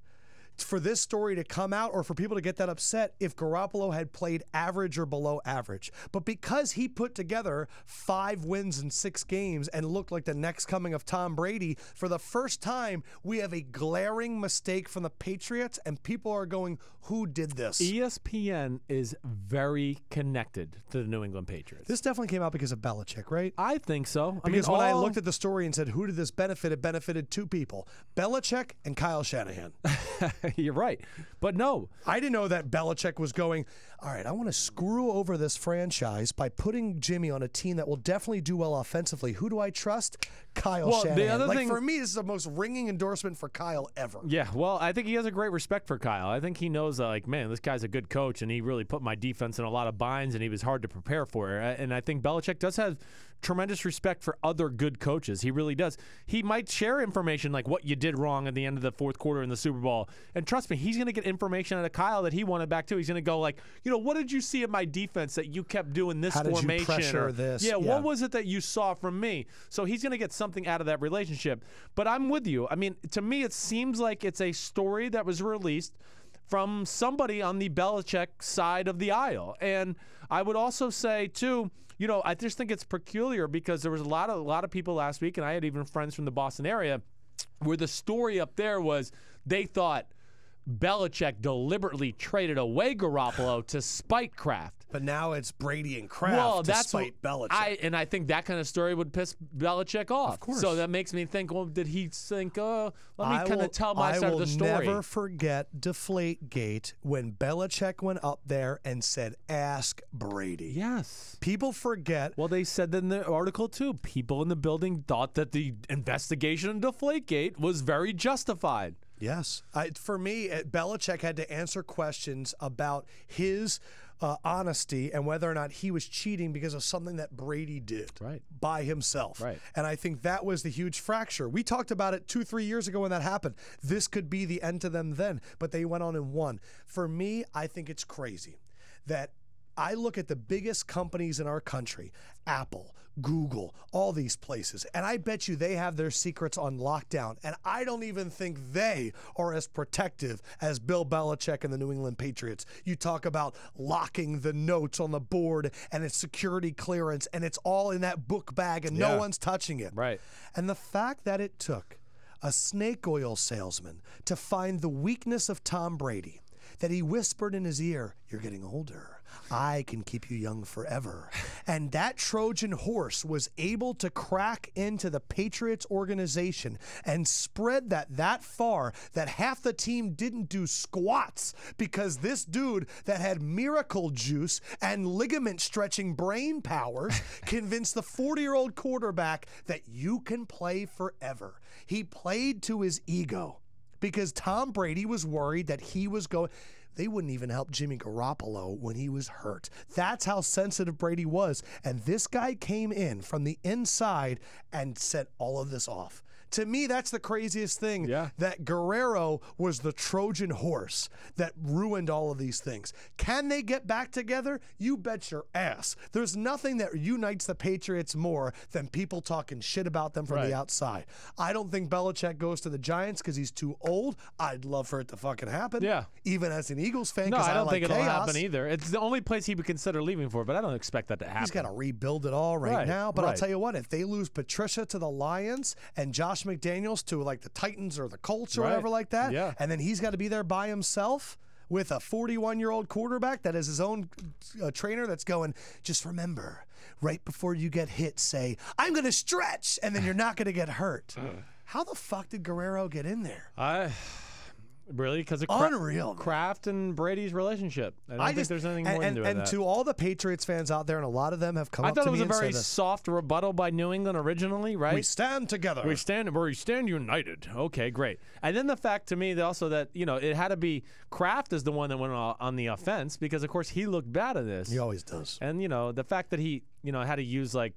for this story to come out or for people to get that upset if Garoppolo had played average or below average. But because he put together 5 wins in 6 games and looked like the next coming of Tom Brady, for the first time, we have a glaring mistake from the Patriots, and people are going, who did this? ESPN is very connected to the New England Patriots. This definitely came out because of Belichick, right? I think so. Because when I looked at the story and said, who did this benefit? It benefited 2 people, Belichick and Kyle Shanahan. You're right. But no. I didn't know that Belichick was going, all right, I want to screw over this franchise by putting Jimmy on a team that will definitely do well offensively. Who do I trust? Kyle Shanahan. The other thing, for me, this is the most ringing endorsement for Kyle ever. Yeah, well, I think he has a great respect for Kyle. I think he knows, man, this guy's a good coach, and he really put my defense in a lot of binds, and he was hard to prepare for. And I think Belichick does have tremendous respect for other good coaches. He really does. He might share information like what you did wrong at the end of the fourth quarter in the Super Bowl. And trust me, he's going to get information out of Kyle that he wanted back too. He's going to go what did you see in my defense that you kept doing this formation? How did you pressure this? Yeah, what was it that you saw from me? So he's going to get something out of that relationship. But I'm with you. I mean, to me, it seems like it's a story that was released from somebody on the Belichick side of the aisle. And I would also say, too, I just think it's peculiar because there was a lot of people last week, and I had even friends from the Boston area, where the story up there was they thought Belichick deliberately traded away Garoppolo to spite Kraft. But now it's Brady and Kraft to spite Belichick. I think that kind of story would piss Belichick off. Of course. So that makes me think, well, did he think, let me kind of tell my side of the story. I will never forget Deflategate when Belichick went up there and said, ask Brady. Yes. People forget. Well, they said that in the article, too. People in the building thought that the investigation into Deflategate was very justified. Yes. For me, Belichick had to answer questions about his honesty and whether or not he was cheating because of something that Brady did by himself. Right. And I think that was the huge fracture. We talked about it 2-3 years ago when that happened. This could be the end to them then, but they went on and won. For me, I think it's crazy that I look at the biggest companies in our country, Apple, Google, all these places, and I bet you they have their secrets on lockdown, and I don't even think they are as protective as Bill Belichick and the New England Patriots. You talk about locking the notes on the board, and it's security clearance, and it's all in that book bag, and no one's touching it. Right. And the fact that it took a snake oil salesman to find the weakness of Tom Brady, that he whispered in his ear, "You're getting older. I can keep you young forever." And that Trojan horse was able to crack into the Patriots organization and spread that far that half the team didn't do squats because this dude that had miracle juice and ligament stretching brain powers convinced the 40-year-old quarterback that you can play forever. He played to his ego because Tom Brady was worried that he was going. They wouldn't even help Jimmy Garoppolo when he was hurt. That's how sensitive Brady was. And this guy came in from the inside and set all of this off. To me, that's the craziest thing, that Guerrero was the Trojan horse that ruined all of these things. Can they get back together? You bet your ass. There's nothing that unites the Patriots more than people talking shit about them from the outside. I don't think Belichick goes to the Giants because he's too old. I'd love for it to fucking happen. Yeah. Even as an Eagles fan, no, because I don't like think it'll chaos. happen either. It's the only place he would consider leaving for, but I don't expect that to happen. He's got to rebuild it all right now. But I'll tell you what, if they lose Patricia to the Lions and Josh McDaniels to like the Titans or the Colts or whatever like that, and then he's got to be there by himself with a 41-year-old quarterback that is his own trainer that's going, just remember, right before you get hit, say, I'm going to stretch, and then you're not going to get hurt. How the fuck did Guerrero get in there? Really? Because of Unreal, Kraft and Brady's relationship. I don't think there's anything more into that. And to all the Patriots fans out there, and a lot of them have come up to me and said I thought it was a very soft rebuttal by New England originally, right? We stand together. We stand united. Okay, great. And then the fact to me also that, it had to be Kraft is the one that went on the offense because, of course, he looked bad at this. He always does. And, the fact that he, had to use, like,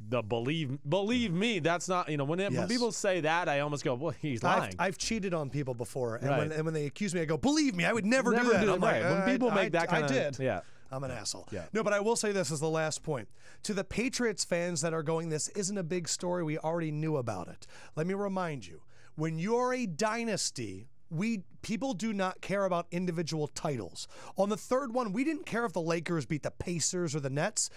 the believe me, that's not, when people say that, I almost go, well, he's lying. I've cheated on people before, and when they accuse me, I go, believe me, I would never do that. I'm like, when people make that kind of, I did. Yeah. I'm an asshole. Yeah. No, but I will say this as the last point. To the Patriots fans that are going, this isn't a big story, we already knew about it. Let me remind you, when you're a dynasty, people do not care about individual titles. On the third one, we didn't care if the Lakers beat the Pacers or the Nets.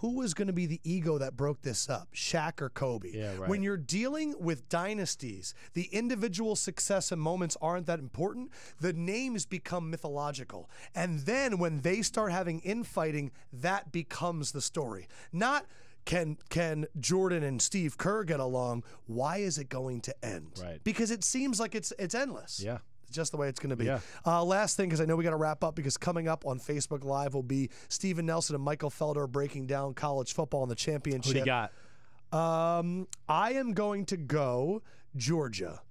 Who was going to be the ego that broke this up, Shaq or Kobe? Yeah, right. When you're dealing with dynasties, the individual success and moments aren't that important. The names become mythological. And then when they start having infighting, that becomes the story. Not can Jordan and Steve Kerr get along? Why is it going to end? Right. Because it seems like it's endless. Yeah. just the way it's going to be. Yeah. Last thing, because I know we got to wrap up, because coming up on Facebook Live will be Steven Nelson and Michael Felder breaking down college football in the championship. Who do you got? I am going to go Georgia.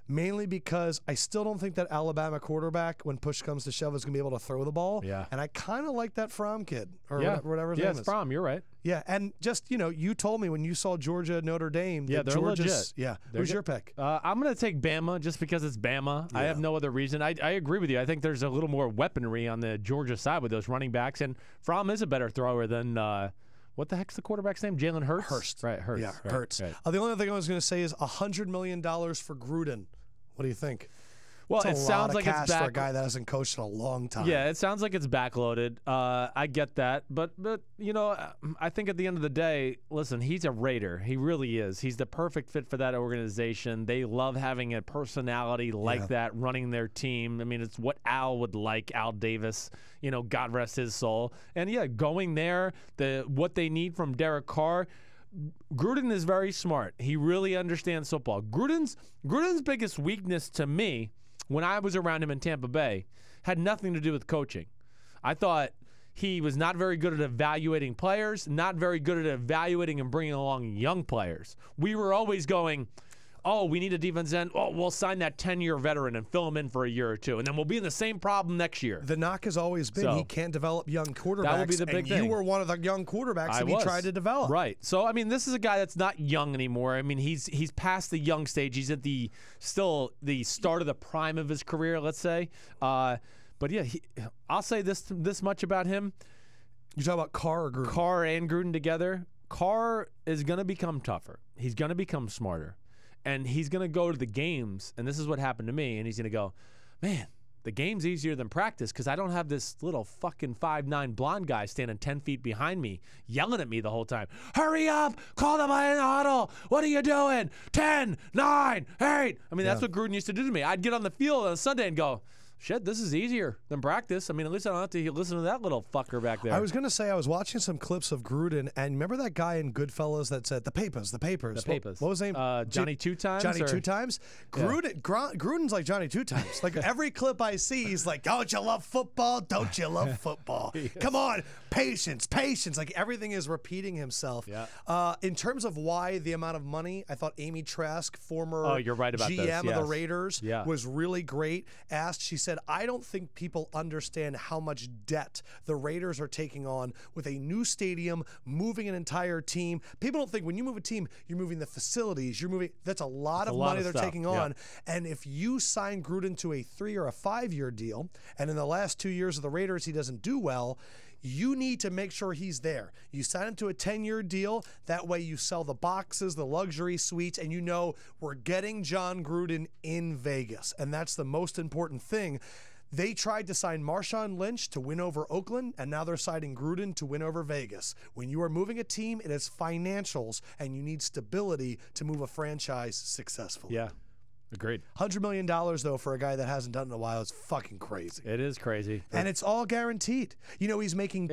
Mainly because I still don't think that Alabama quarterback, when push comes to shove, is going to be able to throw the ball. Yeah. And I kind of like that Fromm kid, or whatever his name is. Yeah, it's Fromm. You're right. Yeah, and just, you told me when you saw Georgia, Notre Dame. Yeah, they're legit. Yeah. Who's your pick? I'm going to take Bama just because it's Bama. Yeah. I have no other reason. I agree with you. I think there's a little more weaponry on the Georgia side with those running backs, and Fromm is a better thrower than what the heck's the quarterback's name? Jalen Hurts? Hurst. Right, Hurts. Yeah, right, Hurts. Right. The only other thing I was going to say is $100 million for Gruden. What do you think? Well, it sounds like it's for a guy that hasn't coached in a long time. Yeah, it sounds like it's backloaded. I get that, but I think at the end of the day, listen, he's a Raider. He really is. He's the perfect fit for that organization. They love having a personality like that running their team. I mean, it's what Al would like. Al Davis, God rest his soul. And yeah, going there, what they need from Derek Carr. Gruden is very smart. He really understands football. Gruden's biggest weakness to me, when I was around him in Tampa Bay, had nothing to do with coaching. I thought he was not very good at evaluating players, not very good at evaluating and bringing along young players. We were always going, oh, we need a defense end. Oh, we'll sign that 10-year veteran and fill him in for a year or two, and then we'll be in the same problem next year. The knock has always been he can't develop young quarterbacks. That would be the big thing. You were one of the young quarterbacks that he tried to develop. Right. So, I mean, this is a guy that's not young anymore. I mean, he's past the young stage. He's at still the start of the prime of his career, let's say. But, yeah, I'll say this much about him. You talk about Carr or Gruden? Carr and Gruden together. Carr is going to become tougher. He's going to become smarter. And he's going to go to the games, and this is what happened to me, and he's going to go, man, the game's easier than practice because I don't have this little fucking 5'9" blonde guy standing 10 feet behind me yelling at me the whole time. Hurry up! Call the play in the huddle! What are you doing? 10, 9, 8! I mean, that's what Gruden used to do to me. I'd get on the field on a Sunday and go, shit, this is easier than practice. I mean, at least I don't have to listen to that little fucker back there. I was going to say, I was watching some clips of Gruden, and remember that guy in Goodfellas that said, the papers. What was his name? Johnny Two Times? Johnny Two Times? Gruden's like Johnny Two Times. Like, every clip I see, he's like, don't you love football? Don't you love football? Yes. Come on, patience. Like, everything is repeating himself. Yeah. In terms of why the amount of money, I thought Amy Trask, former you're right about GM this. of the Raiders, was really great. She said, I don't think people understand how much debt the Raiders are taking on with a new stadium, moving an entire team. People don't think when you move a team, you're moving the facilities, that's a lot of money they're taking on. And if you sign Gruden to a 3 or a 5-year deal, and in the last 2 years of the Raiders he doesn't do well, you need to make sure he's there. You sign him to a 10-year deal. That way you sell the boxes, the luxury suites, and we're getting Jon Gruden in Vegas. And that's the most important thing. They tried to sign Marshawn Lynch to win over Oakland, and now they're signing Gruden to win over Vegas. When you are moving a team, it is financials, and you need stability to move a franchise successfully. Yeah. Agreed. $100 million, though, for a guy that hasn't done it in a while is fucking crazy. It is crazy. And it's all guaranteed. He's making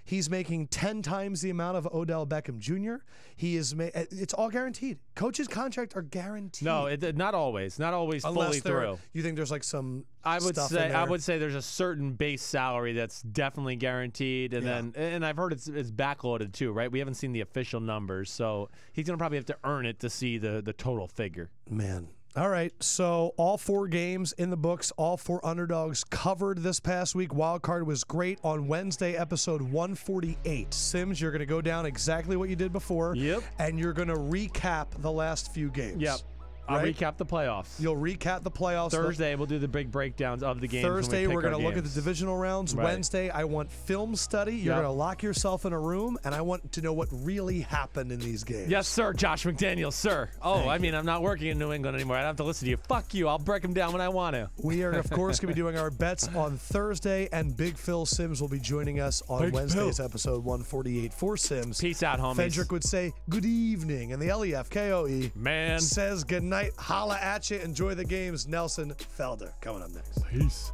He's making 10 times the amount of Odell Beckham Jr. It's all guaranteed. Coaches' contracts are guaranteed. No, not always. Not always fully through. You think there's like some I would say there's a certain base salary that's definitely guaranteed, and I've heard it's backloaded too, right? We haven't seen the official numbers, so he's gonna probably have to earn it to see the total figure. Man. All right, so all 4 games in the books, all 4 underdogs covered this past week. Wildcard was great on Wednesday, episode 148. Sims, you're going to go down exactly what you did before. Yep. And you're going to recap the last few games. Yep. I'll recap the playoffs. You'll recap the playoffs. Thursday, we'll do the big breakdowns of the games. Thursday, we're going to look at the divisional rounds. Right. Wednesday, I want film study. You're going to lock yourself in a room, and I want to know what really happened in these games. Yes, sir, Josh McDaniels, sir. I'm not working in New England anymore. I don't have to listen to you. Fuck you. I'll break them down when I want to. We are, of course, going to be doing our bets on Thursday, and Big Phil Sims will be joining us on Wednesday's episode 148 for Sims. Peace out, homies. Fendrick would say good evening, and the Lefkoe man says good night. Holla at you. Enjoy the games. Nelson Felder coming up next. Peace.